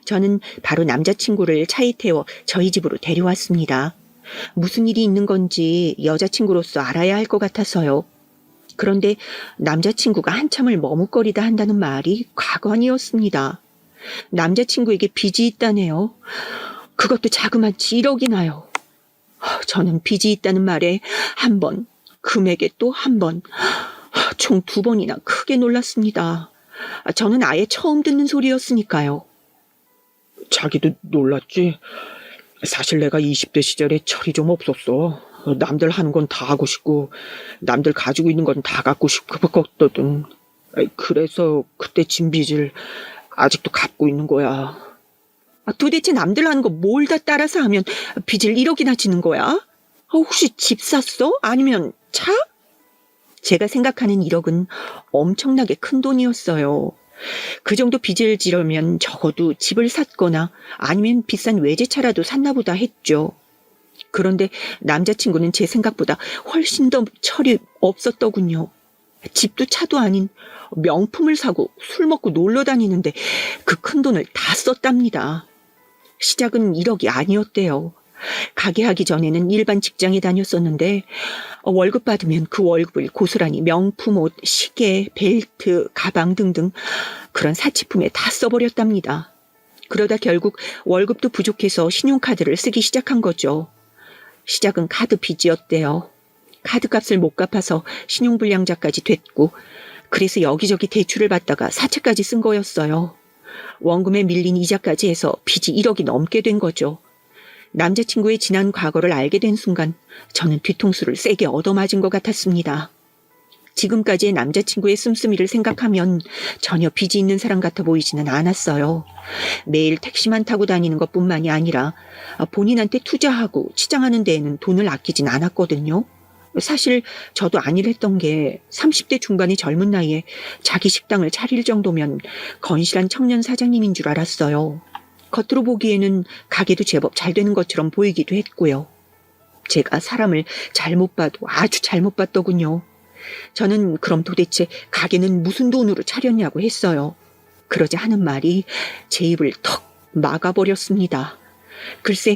저는 바로 남자친구를 차에 태워 저희 집으로 데려왔습니다. 무슨 일이 있는 건지 여자친구로서 알아야 할 것 같아서요. 그런데 남자친구가 한참을 머뭇거리다 한다는 말이 과관이었습니다. 남자친구에게 빚이 있다네요. 그것도 자그마치 1억이나요. 저는 빚이 있다는 말에 한 번, 금액에 또 한 번, 총 2번이나 크게 놀랐습니다. 저는 아예 처음 듣는 소리였으니까요. 자기도 놀랐지? 사실 내가 20대 시절에 철이 좀 없었어. 남들 하는 건 다 하고 싶고 남들 가지고 있는 건 다 갖고 싶었거든. 그래서 그때 진 빚을 아직도 갚고 있는 거야. 도대체 남들 하는 거 뭘 다 따라서 하면 빚을 1억이나 지는 거야? 혹시 집 샀어? 아니면 차? 제가 생각하는 1억은 엄청나게 큰 돈이었어요. 그 정도 빚을 지려면 적어도 집을 샀거나 아니면 비싼 외제차라도 샀나 보다 했죠. 그런데 남자친구는 제 생각보다 훨씬 더 철이 없었더군요. 집도 차도 아닌 명품을 사고 술 먹고 놀러 다니는데 그 큰돈을 다 썼답니다. 시작은 1억이 아니었대요. 가게 하기 전에는 일반 직장에 다녔었는데 월급 받으면 그 월급을 고스란히 명품 옷, 시계, 벨트, 가방 등등 그런 사치품에 다 써버렸답니다. 그러다 결국 월급도 부족해서 신용카드를 쓰기 시작한 거죠. 시작은 카드 빚이었대요. 카드값을 못 갚아서 신용불량자까지 됐고 그래서 여기저기 대출을 받다가 사채까지 쓴 거였어요. 원금에 밀린 이자까지 해서 빚이 1억이 넘게 된 거죠. 남자친구의 지난 과거를 알게 된 순간 저는 뒤통수를 세게 얻어맞은 것 같았습니다. 지금까지의 남자친구의 씀씀이를 생각하면 전혀 빚이 있는 사람 같아 보이지는 않았어요. 매일 택시만 타고 다니는 것뿐만이 아니라 본인한테 투자하고 치장하는 데에는 돈을 아끼진 않았거든요. 사실 저도 아니랬던 게 30대 중반의 젊은 나이에 자기 식당을 차릴 정도면 건실한 청년 사장님인 줄 알았어요. 겉으로 보기에는 가게도 제법 잘 되는 것처럼 보이기도 했고요. 제가 사람을 잘못 봐도 아주 잘못 봤더군요. 저는 그럼 도대체 가게는 무슨 돈으로 차렸냐고 했어요. 그러자 하는 말이 제 입을 턱 막아버렸습니다. 글쎄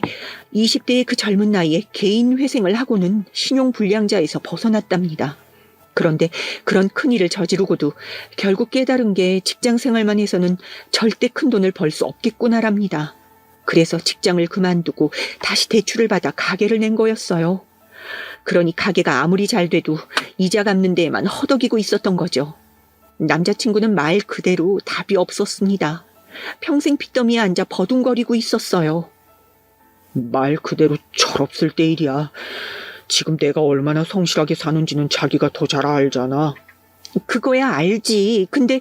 20대의 그 젊은 나이에 개인 회생을 하고는 신용불량자에서 벗어났답니다. 그런데 그런 큰일을 저지르고도 결국 깨달은 게 직장생활만 해서는 절대 큰돈을 벌 수 없겠구나랍니다. 그래서 직장을 그만두고 다시 대출을 받아 가게를 낸 거였어요. 그러니 가게가 아무리 잘 돼도 이자 갚는 데에만 허덕이고 있었던 거죠. 남자친구는 말 그대로 답이 없었습니다. 평생 빚더미에 앉아 버둥거리고 있었어요. 말 그대로 철없을 때 일이야. 지금 내가 얼마나 성실하게 사는지는 자기가 더 잘 알잖아. 그거야 알지. 근데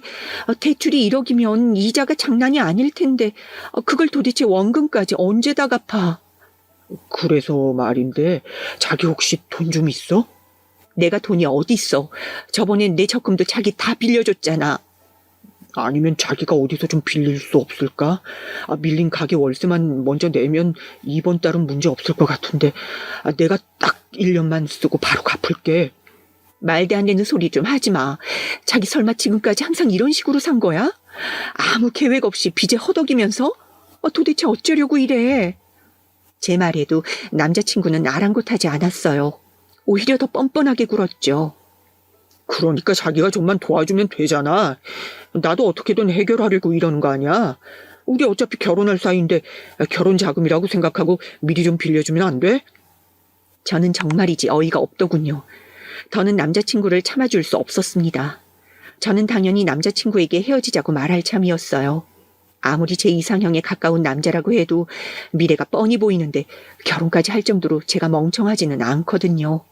대출이 1억이면 이자가 장난이 아닐 텐데 그걸 도대체 원금까지 언제 다 갚아? 그래서 말인데 자기 혹시 돈 좀 있어? 내가 돈이 어딨어. 저번엔 내 적금도 자기 다 빌려줬잖아. 아니면 자기가 어디서 좀 빌릴 수 없을까? 밀린 가게 월세만 먼저 내면 이번 달은 문제 없을 것 같은데 내가 딱 1년만 쓰고 바로 갚을게. 말도 안 되는 소리 좀 하지 마. 자기 설마 지금까지 항상 이런 식으로 산 거야? 아무 계획 없이 빚에 허덕이면서? 도대체 어쩌려고 이래? 제 말에도 남자친구는 아랑곳하지 않았어요. 오히려 더 뻔뻔하게 굴었죠. 그러니까 자기가 좀만 도와주면 되잖아. 나도 어떻게든 해결하려고 이러는 거 아니야. 우리 어차피 결혼할 사이인데 결혼 자금이라고 생각하고 미리 좀 빌려주면 안 돼? 저는 정말이지 어이가 없더군요. 더는 남자친구를 참아줄 수 없었습니다. 저는 당연히 남자친구에게 헤어지자고 말할 참이었어요. 아무리 제 이상형에 가까운 남자라고 해도 미래가 뻔히 보이는데 결혼까지 할 정도로 제가 멍청하지는 않거든요.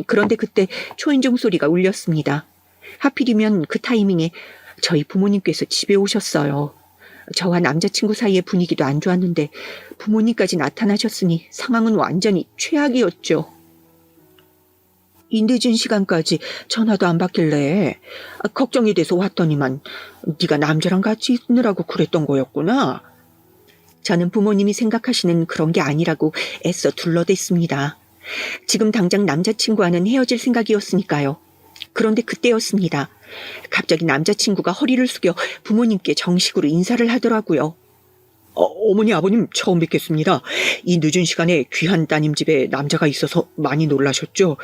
그런데 그때 초인종 소리가 울렸습니다. 하필이면 그 타이밍에 저희 부모님께서 집에 오셨어요. 저와 남자친구 사이의 분위기도 안 좋았는데 부모님까지 나타나셨으니 상황은 완전히 최악이었죠. 이 늦은 시간까지 전화도 안 받길래 걱정이 돼서 왔더니만 네가 남자랑 같이 있느라고 그랬던 거였구나. 저는 부모님이 생각하시는 그런 게 아니라고 애써 둘러댔습니다. 지금 당장 남자친구와는 헤어질 생각이었으니까요. 그런데 그때였습니다. 갑자기 남자친구가 허리를 숙여 부모님께 정식으로 인사를 하더라고요. 어머니 아버님 처음 뵙겠습니다. 이 늦은 시간에 귀한 따님 집에 남자가 있어서 많이 놀라셨죠?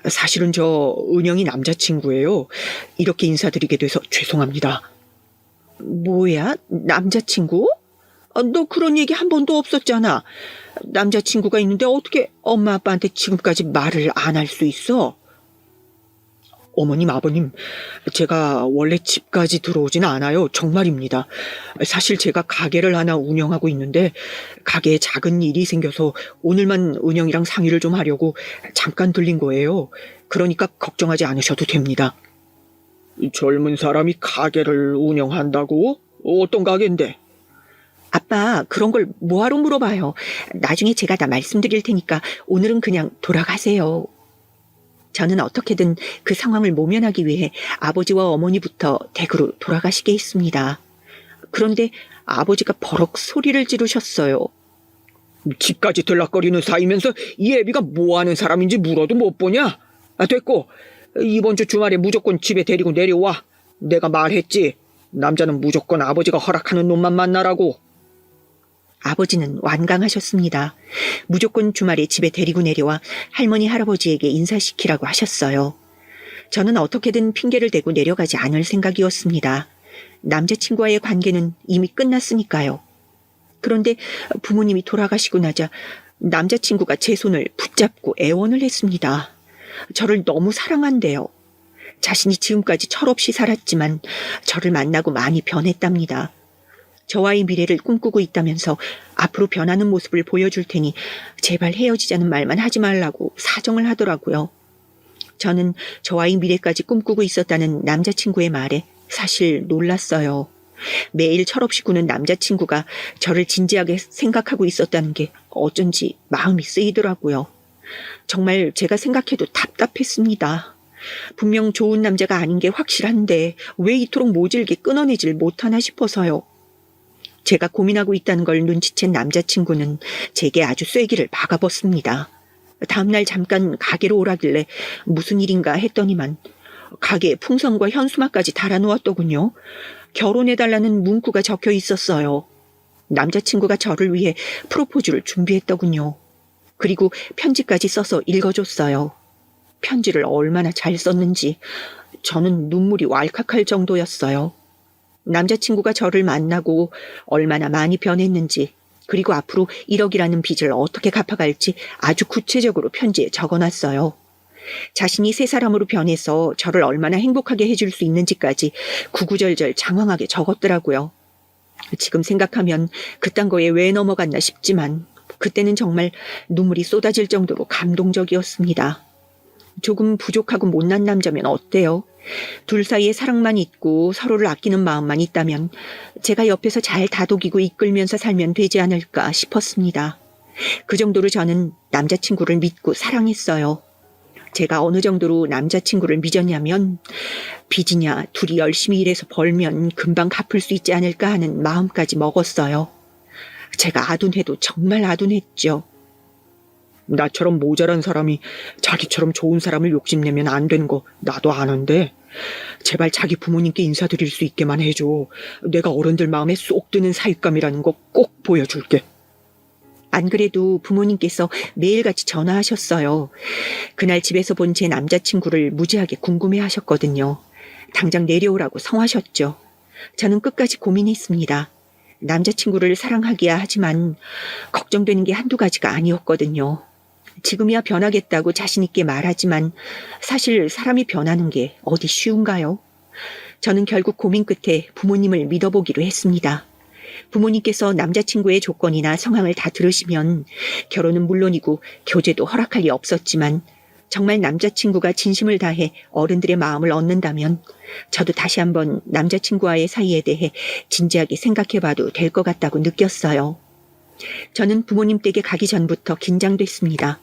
사실은 저 은영이 남자친구예요. 이렇게 인사드리게 돼서 죄송합니다. 뭐야? 남자친구? 너 그런 얘기 한 번도 없었잖아. 남자친구가 있는데 어떻게 엄마 아빠한테 지금까지 말을 안 할 수 있어? 어머님, 아버님, 제가 원래 집까지 들어오진 않아요. 정말입니다. 사실 제가 가게를 하나 운영하고 있는데 가게에 작은 일이 생겨서 오늘만 은영이랑 상의를 좀 하려고 잠깐 들린 거예요. 그러니까 걱정하지 않으셔도 됩니다. 젊은 사람이 가게를 운영한다고? 어떤 가게인데? 아빠, 그런 걸 뭐하러 물어봐요. 나중에 제가 다 말씀드릴 테니까 오늘은 그냥 돌아가세요. 저는 어떻게든 그 상황을 모면하기 위해 아버지와 어머니부터 댁으로 돌아가시게 했습니다. 그런데 아버지가 버럭 소리를 지르셨어요. 집까지 들락거리는 사이면서 이 애비가 뭐하는 사람인지 물어도 못 보냐? 됐고 이번 주 주말에 무조건 집에 데리고 내려와. 내가 말했지. 남자는 무조건 아버지가 허락하는 놈만 만나라고. 아버지는 완강하셨습니다. 무조건 주말에 집에 데리고 내려와 할머니 할아버지에게 인사시키라고 하셨어요. 저는 어떻게든 핑계를 대고 내려가지 않을 생각이었습니다. 남자친구와의 관계는 이미 끝났으니까요. 그런데 부모님이 돌아가시고 나자 남자친구가 제 손을 붙잡고 애원을 했습니다. 저를 너무 사랑한대요. 자신이 지금까지 철없이 살았지만 저를 만나고 많이 변했답니다. 저와의 미래를 꿈꾸고 있다면서 앞으로 변하는 모습을 보여줄 테니 제발 헤어지자는 말만 하지 말라고 사정을 하더라고요. 저는 저와의 미래까지 꿈꾸고 있었다는 남자친구의 말에 사실 놀랐어요. 매일 철없이 구는 남자친구가 저를 진지하게 생각하고 있었다는 게 어쩐지 마음이 쓰이더라고요. 정말 제가 생각해도 답답했습니다. 분명 좋은 남자가 아닌 게 확실한데 왜 이토록 모질게 끊어내질 못하나 싶어서요. 제가 고민하고 있다는 걸 눈치챈 남자친구는 제게 아주 쐐기를 박아벗습니다. 다음날 잠깐 가게로 오라길래 무슨 일인가 했더니만 가게에 풍선과 현수막까지 달아놓았더군요. 결혼해달라는 문구가 적혀 있었어요. 남자친구가 저를 위해 프로포즈를 준비했더군요. 그리고 편지까지 써서 읽어줬어요. 편지를 얼마나 잘 썼는지 저는 눈물이 왈칵할 정도였어요. 남자친구가 저를 만나고 얼마나 많이 변했는지, 그리고 앞으로 1억이라는 빚을 어떻게 갚아갈지 아주 구체적으로 편지에 적어놨어요. 자신이 새 사람으로 변해서 저를 얼마나 행복하게 해줄 수 있는지까지 구구절절 장황하게 적었더라고요. 지금 생각하면 그딴 거에 왜 넘어갔나 싶지만 그때는 정말 눈물이 쏟아질 정도로 감동적이었습니다. 조금 부족하고 못난 남자면 어때요? 둘 사이에 사랑만 있고 서로를 아끼는 마음만 있다면 제가 옆에서 잘 다독이고 이끌면서 살면 되지 않을까 싶었습니다. 그 정도로 저는 남자친구를 믿고 사랑했어요. 제가 어느 정도로 남자친구를 믿었냐면 빚이냐 둘이 열심히 일해서 벌면 금방 갚을 수 있지 않을까 하는 마음까지 먹었어요. 제가 아둔해도 정말 아둔했죠. 나처럼 모자란 사람이 자기처럼 좋은 사람을 욕심내면 안 되는 거 나도 아는데 제발 자기 부모님께 인사드릴 수 있게만 해줘. 내가 어른들 마음에 쏙 드는 사윗감이라는 거 꼭 보여줄게. 안 그래도 부모님께서 매일같이 전화하셨어요. 그날 집에서 본 제 남자친구를 무지하게 궁금해하셨거든요. 당장 내려오라고 성하셨죠. 저는 끝까지 고민했습니다. 남자친구를 사랑하기야 하지만 걱정되는 게 한두 가지가 아니었거든요. 지금이야 변하겠다고 자신 있게 말하지만 사실 사람이 변하는 게 어디 쉬운가요? 저는 결국 고민 끝에 부모님을 믿어보기로 했습니다. 부모님께서 남자친구의 조건이나 성향을 다 들으시면 결혼은 물론이고 교제도 허락할 리 없었지만 정말 남자친구가 진심을 다해 어른들의 마음을 얻는다면 저도 다시 한번 남자친구와의 사이에 대해 진지하게 생각해봐도 될 것 같다고 느꼈어요. 저는 부모님 댁에 가기 전부터 긴장됐습니다.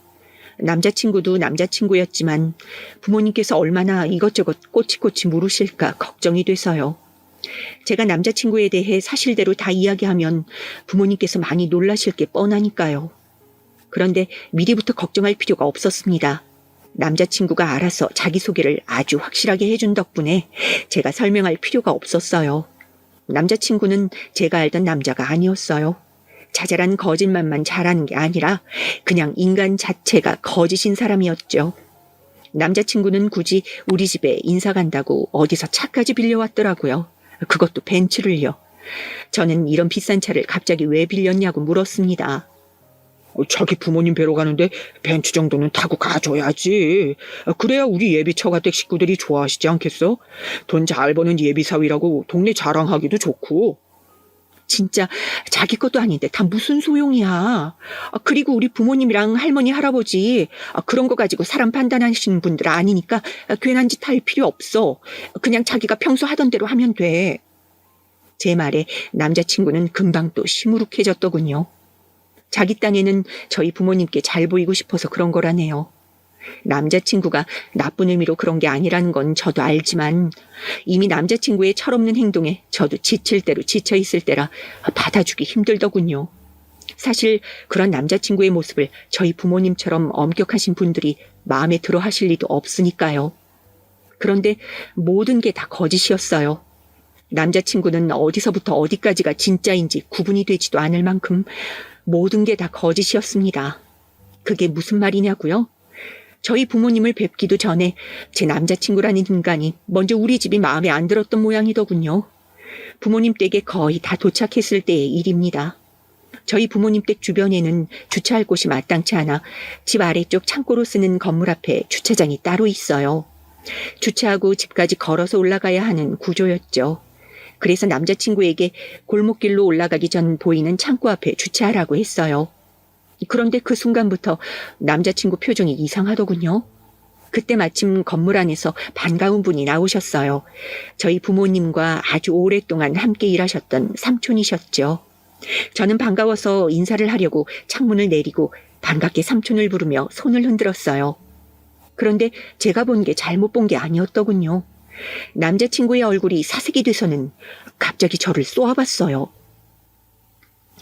남자친구도 남자친구였지만 부모님께서 얼마나 이것저것 꼬치꼬치 물으실까 걱정이 돼서요. 제가 남자친구에 대해 사실대로 다 이야기하면 부모님께서 많이 놀라실 게 뻔하니까요. 그런데 미리부터 걱정할 필요가 없었습니다. 남자친구가 알아서 자기소개를 아주 확실하게 해준 덕분에 제가 설명할 필요가 없었어요. 남자친구는 제가 알던 남자가 아니었어요. 자잘한 거짓말만 잘하는 게 아니라 그냥 인간 자체가 거짓인 사람이었죠. 남자친구는 굳이 우리 집에 인사 간다고 어디서 차까지 빌려왔더라고요. 그것도 벤츠를요. 저는 이런 비싼 차를 갑자기 왜 빌렸냐고 물었습니다. 자기 부모님 뵈러 가는데 벤츠 정도는 타고 가줘야지. 그래야 우리 예비 처가댁 식구들이 좋아하시지 않겠어? 돈 잘 버는 예비 사위라고 동네 자랑하기도 좋고. 진짜 자기 것도 아닌데 다 무슨 소용이야. 그리고 우리 부모님이랑 할머니 할아버지 그런 거 가지고 사람 판단하시는 분들 아니니까 괜한 짓 할 필요 없어. 그냥 자기가 평소 하던 대로 하면 돼. 제 말에 남자친구는 금방 또 시무룩해졌더군요. 자기 딴에는 저희 부모님께 잘 보이고 싶어서 그런 거라네요. 남자친구가 나쁜 의미로 그런 게 아니라는 건 저도 알지만 이미 남자친구의 철없는 행동에 저도 지칠 대로 지쳐 있을 때라 받아주기 힘들더군요. 사실 그런 남자친구의 모습을 저희 부모님처럼 엄격하신 분들이 마음에 들어 하실 리도 없으니까요. 그런데 모든 게 다 거짓이었어요. 남자친구는 어디서부터 어디까지가 진짜인지 구분이 되지도 않을 만큼 모든 게 다 거짓이었습니다. 그게 무슨 말이냐고요? 저희 부모님을 뵙기도 전에 제 남자친구라는 인간이 먼저 우리 집이 마음에 안 들었던 모양이더군요. 부모님 댁에 거의 다 도착했을 때의 일입니다. 저희 부모님 댁 주변에는 주차할 곳이 마땅치 않아 집 아래쪽 창고로 쓰는 건물 앞에 주차장이 따로 있어요. 주차하고 집까지 걸어서 올라가야 하는 구조였죠. 그래서 남자친구에게 골목길로 올라가기 전 보이는 창고 앞에 주차하라고 했어요. 그런데 그 순간부터 남자친구 표정이 이상하더군요. 그때 마침 건물 안에서 반가운 분이 나오셨어요. 저희 부모님과 아주 오랫동안 함께 일하셨던 삼촌이셨죠. 저는 반가워서 인사를 하려고 창문을 내리고 반갑게 삼촌을 부르며 손을 흔들었어요. 그런데 제가 본 게 잘못 본 게 아니었더군요. 남자친구의 얼굴이 사색이 돼서는 갑자기 저를 쏘아봤어요.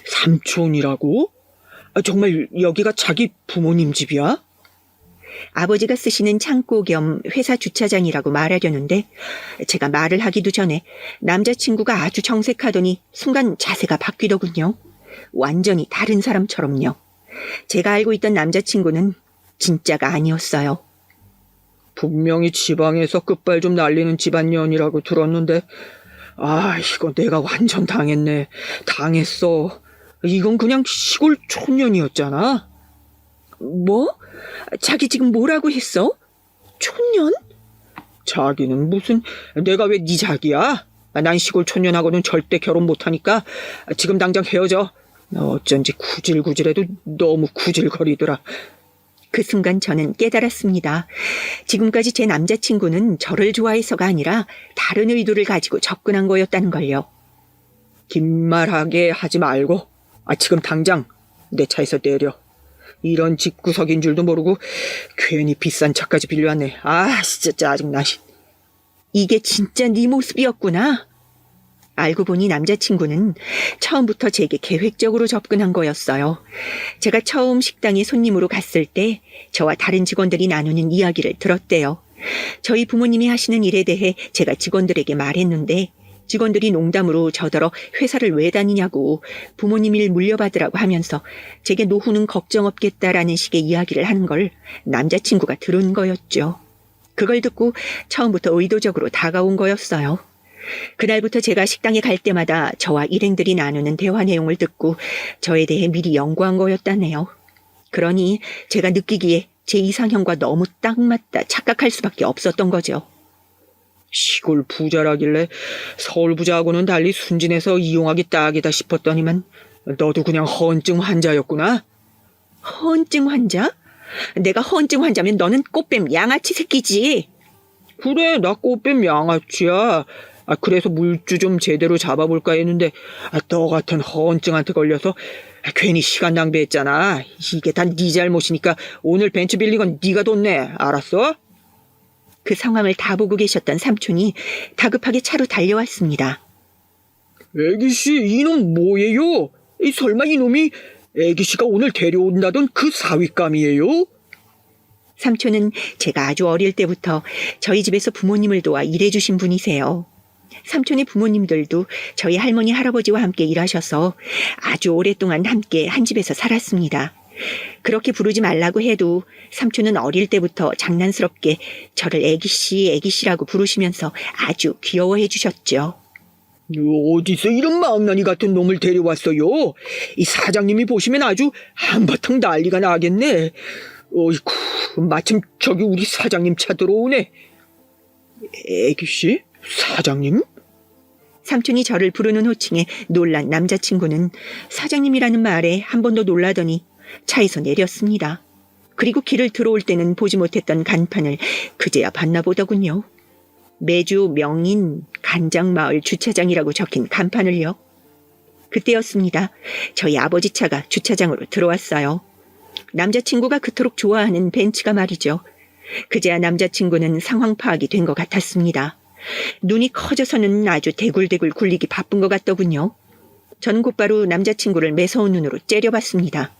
삼촌이라고? 정말 여기가 자기 부모님 집이야? 아버지가 쓰시는 창고 겸 회사 주차장이라고 말하려는데 제가 말을 하기도 전에 남자친구가 아주 정색하더니 순간 자세가 바뀌더군요. 완전히 다른 사람처럼요. 제가 알고 있던 남자친구는 진짜가 아니었어요. 분명히 지방에서 끝발 좀 날리는 집안년이라고 들었는데 이거 내가 완전 당했네. 당했어. 이건 그냥 시골 촌년이었잖아. 뭐? 자기 지금 뭐라고 했어? 촌년? 자기는 무슨, 내가 왜 네 자기야? 난 시골 촌년하고는 절대 결혼 못하니까 지금 당장 헤어져. 어쩐지 구질구질해도 너무 구질거리더라. 그 순간 저는 깨달았습니다. 지금까지 제 남자친구는 저를 좋아해서가 아니라 다른 의도를 가지고 접근한 거였다는 걸요. 긴 말하게 하지 말고 지금 당장 내 차에서 내려. 이런 집구석인 줄도 모르고 괜히 비싼 차까지 빌려왔네. 진짜 짜증나. 이게 진짜 네 모습이었구나. 알고 보니 남자친구는 처음부터 제게 계획적으로 접근한 거였어요. 제가 처음 식당에 손님으로 갔을 때 저와 다른 직원들이 나누는 이야기를 들었대요. 저희 부모님이 하시는 일에 대해 제가 직원들에게 말했는데 직원들이 농담으로 저더러 회사를 왜 다니냐고 부모님 일 물려받으라고 하면서 제게 노후는 걱정 없겠다라는 식의 이야기를 하는 걸 남자친구가 들은 거였죠. 그걸 듣고 처음부터 의도적으로 다가온 거였어요. 그날부터 제가 식당에 갈 때마다 저와 일행들이 나누는 대화 내용을 듣고 저에 대해 미리 연구한 거였다네요. 그러니 제가 느끼기에 제 이상형과 너무 딱 맞다 착각할 수밖에 없었던 거죠. 시골 부자라길래 서울 부자하고는 달리 순진해서 이용하기 딱이다 싶었더니만 너도 그냥 허언증 환자였구나. 허언증 환자? 내가 허언증 환자면 너는 꽃뱀 양아치 새끼지. 그래, 나 꽃뱀 양아치야. 그래서 물주 좀 제대로 잡아볼까 했는데 너 같은 허언증한테 걸려서 괜히 시간 낭비했잖아. 이게 다 네 잘못이니까 오늘 벤츠 빌린 건 네가 돈 내. 알았어? 그 상황을 다 보고 계셨던 삼촌이 다급하게 차로 달려왔습니다. 애기씨, 이놈 뭐예요? 설마 이놈이 애기씨가 오늘 데려온다던 그 사윗감이에요? 삼촌은 제가 아주 어릴 때부터 저희 집에서 부모님을 도와 일해주신 분이세요. 삼촌의 부모님들도 저희 할머니 할아버지와 함께 일하셔서 아주 오랫동안 함께 한 집에서 살았습니다. 그렇게 부르지 말라고 해도 삼촌은 어릴 때부터 장난스럽게 저를 애기씨, 애기씨라고 부르시면서 아주 귀여워해 주셨죠. 어디서 이런 망나니 같은 놈을 데려왔어요? 이 사장님이 보시면 아주 한바탕 난리가 나겠네. 어이쿠, 마침 저기 우리 사장님 차 들어오네. 애기씨? 사장님? 삼촌이 저를 부르는 호칭에 놀란 남자친구는 사장님이라는 말에 한 번 더 놀라더니 차에서 내렸습니다. 그리고 길을 들어올 때는 보지 못했던 간판을 그제야 봤나 보더군요. 매주 명인 간장마을 주차장이라고 적힌 간판을요. 그때였습니다. 저희 아버지 차가 주차장으로 들어왔어요. 남자친구가 그토록 좋아하는 벤츠가 말이죠. 그제야 남자친구는 상황 파악이 된 것 같았습니다. 눈이 커져서는 아주 대굴대굴 굴리기 바쁜 것 같더군요. 저는 곧바로 남자친구를 매서운 눈으로 째려봤습니다.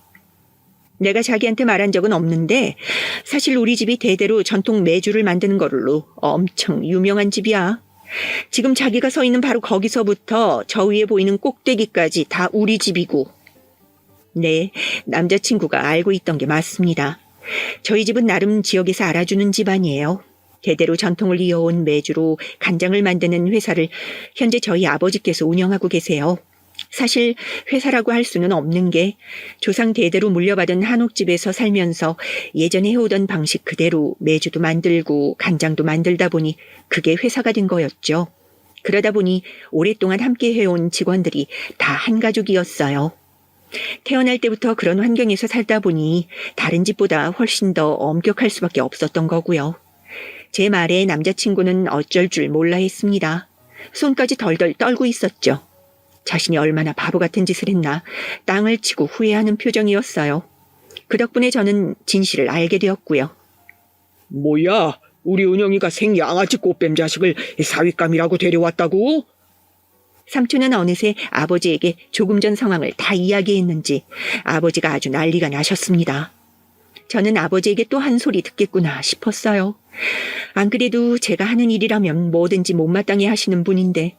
내가 자기한테 말한 적은 없는데 사실 우리 집이 대대로 전통 메주를 만드는 걸로 엄청 유명한 집이야. 지금 자기가 서 있는 바로 거기서부터 저 위에 보이는 꼭대기까지 다 우리 집이고. 네, 남자친구가 알고 있던 게 맞습니다. 저희 집은 나름 지역에서 알아주는 집안이에요. 대대로 전통을 이어온 메주로 간장을 만드는 회사를 현재 저희 아버지께서 운영하고 계세요. 사실 회사라고 할 수는 없는 게 조상 대대로 물려받은 한옥집에서 살면서 예전에 해오던 방식 그대로 메주도 만들고 간장도 만들다 보니 그게 회사가 된 거였죠. 그러다 보니 오랫동안 함께 해온 직원들이 다 한 가족이었어요. 태어날 때부터 그런 환경에서 살다 보니 다른 집보다 훨씬 더 엄격할 수밖에 없었던 거고요. 제 말에 남자친구는 어쩔 줄 몰라 했습니다. 손까지 덜덜 떨고 있었죠. 자신이 얼마나 바보 같은 짓을 했나 땅을 치고 후회하는 표정이었어요. 그 덕분에 저는 진실을 알게 되었고요. 뭐야, 우리 은영이가 생양아치 꽃뱀 자식을 사윗감이라고 데려왔다고? 삼촌은 어느새 아버지에게 조금 전 상황을 다 이야기했는지 아버지가 아주 난리가 나셨습니다. 저는 아버지에게 또 한 소리 듣겠구나 싶었어요. 안 그래도 제가 하는 일이라면 뭐든지 못마땅해 하시는 분인데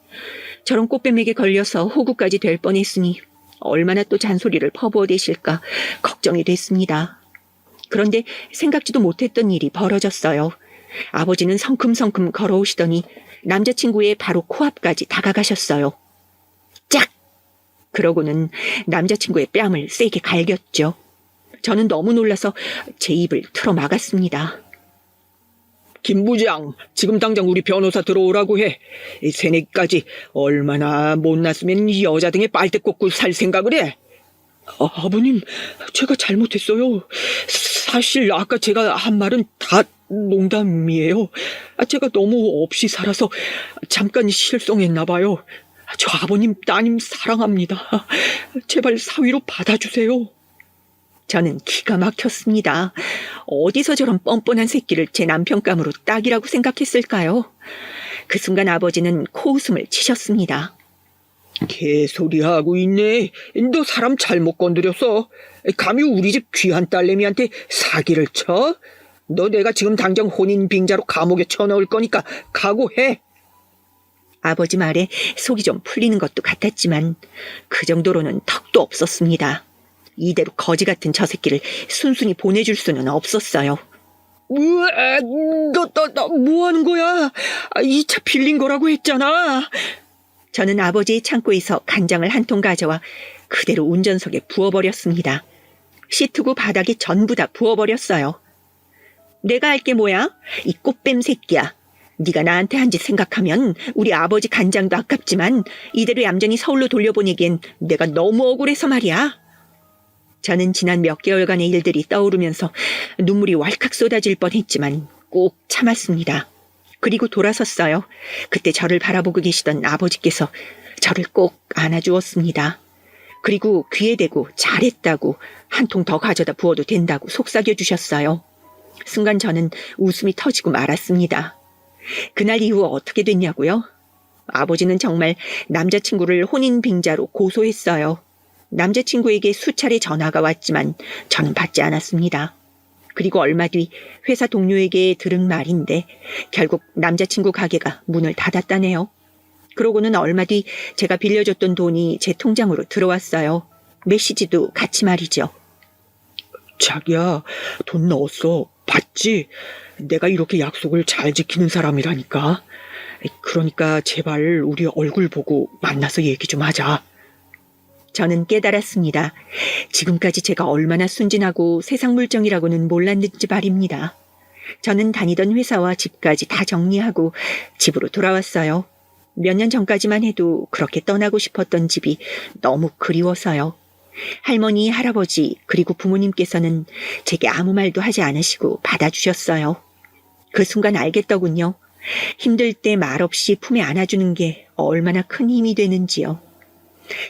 저런 꽃뱀에게 걸려서 호구까지 될 뻔했으니 얼마나 또 잔소리를 퍼부어대실까 걱정이 됐습니다. 그런데 생각지도 못했던 일이 벌어졌어요. 아버지는 성큼성큼 걸어오시더니 남자친구의 바로 코앞까지 다가가셨어요. 짝! 그러고는 남자친구의 뺨을 세게 갈겼죠. 저는 너무 놀라서 제 입을 틀어 막았습니다. 김 부장, 지금 당장 우리 변호사 들어오라고 해. 이 새내기까지 얼마나 못났으면 이 여자 등에 빨대 꽂고 살 생각을 해. 아버님, 제가 잘못했어요. 사실 아까 제가 한 말은 다 농담이에요. 제가 너무 없이 살아서 잠깐 실성했나 봐요. 저 아버님, 따님 사랑합니다. 제발 사위로 받아주세요. 저는 기가 막혔습니다. 어디서 저런 뻔뻔한 새끼를 제 남편감으로 딱이라고 생각했을까요? 그 순간 아버지는 코웃음을 치셨습니다. 개소리하고 있네. 너 사람 잘못 건드렸어. 감히 우리 집 귀한 딸내미한테 사기를 쳐? 너 내가 지금 당장 혼인 빙자로 감옥에 쳐넣을 거니까 각오해. 아버지 말에 속이 좀 풀리는 것도 같았지만 그 정도로는 턱도 없었습니다. 이대로 거지 같은 저 새끼를 순순히 보내줄 수는 없었어요. 으아, 너 뭐 하는 거야? 이 차 빌린 거라고 했잖아. 저는 아버지의 창고에서 간장을 한 통 가져와 그대로 운전석에 부어버렸습니다. 시트고 바닥에 전부 다 부어버렸어요. 내가 할 게 뭐야? 이 꽃뱀 새끼야. 네가 나한테 한 짓 생각하면 우리 아버지 간장도 아깝지만 이대로 얌전히 서울로 돌려보내기엔 내가 너무 억울해서 말이야. 저는 지난 몇 개월간의 일들이 떠오르면서 눈물이 왈칵 쏟아질 뻔했지만 꼭 참았습니다. 그리고 돌아섰어요. 그때 저를 바라보고 계시던 아버지께서 저를 꼭 안아주었습니다. 그리고 귀에 대고 잘했다고 한 통 더 가져다 부어도 된다고 속삭여 주셨어요. 순간 저는 웃음이 터지고 말았습니다. 그날 이후 어떻게 됐냐고요? 아버지는 정말 남자친구를 혼인 빙자로 고소했어요. 남자친구에게 수차례 전화가 왔지만 저는 받지 않았습니다. 그리고 얼마 뒤 회사 동료에게 들은 말인데 결국 남자친구 가게가 문을 닫았다네요. 그러고는 얼마 뒤 제가 빌려줬던 돈이 제 통장으로 들어왔어요. 메시지도 같이 말이죠. 자기야, 돈 넣었어. 봤지? 내가 이렇게 약속을 잘 지키는 사람이라니까. 그러니까 제발 우리 얼굴 보고 만나서 얘기 좀 하자. 저는 깨달았습니다. 지금까지 제가 얼마나 순진하고 세상 물정이라고는 몰랐는지 말입니다. 저는 다니던 회사와 집까지 다 정리하고 집으로 돌아왔어요. 몇 년 전까지만 해도 그렇게 떠나고 싶었던 집이 너무 그리워서요. 할머니, 할아버지, 그리고 부모님께서는 제게 아무 말도 하지 않으시고 받아주셨어요. 그 순간 알겠더군요. 힘들 때 말없이 품에 안아주는 게 얼마나 큰 힘이 되는지요.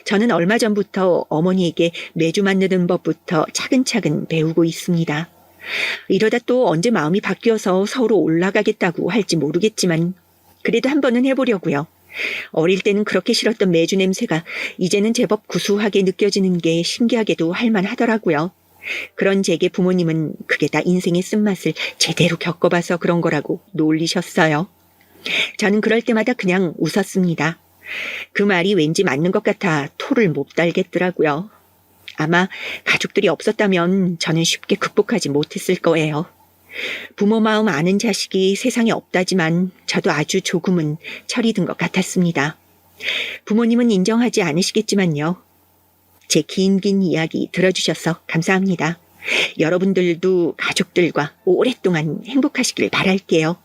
저는 얼마 전부터 어머니에게 메주 만드는 법부터 차근차근 배우고 있습니다. 이러다 또 언제 마음이 바뀌어서 서울로 올라가겠다고 할지 모르겠지만 그래도 한 번은 해보려고요. 어릴 때는 그렇게 싫었던 메주 냄새가 이제는 제법 구수하게 느껴지는 게 신기하게도 할만하더라고요. 그런 제게 부모님은 그게 다 인생의 쓴맛을 제대로 겪어봐서 그런 거라고 놀리셨어요. 저는 그럴 때마다 그냥 웃었습니다. 그 말이 왠지 맞는 것 같아 토를 못 달겠더라고요. 아마 가족들이 없었다면 저는 쉽게 극복하지 못했을 거예요. 부모 마음 아는 자식이 세상에 없다지만 저도 아주 조금은 철이 든 것 같았습니다. 부모님은 인정하지 않으시겠지만요. 제 긴 이야기 들어주셔서 감사합니다. 여러분들도 가족들과 오랫동안 행복하시길 바랄게요.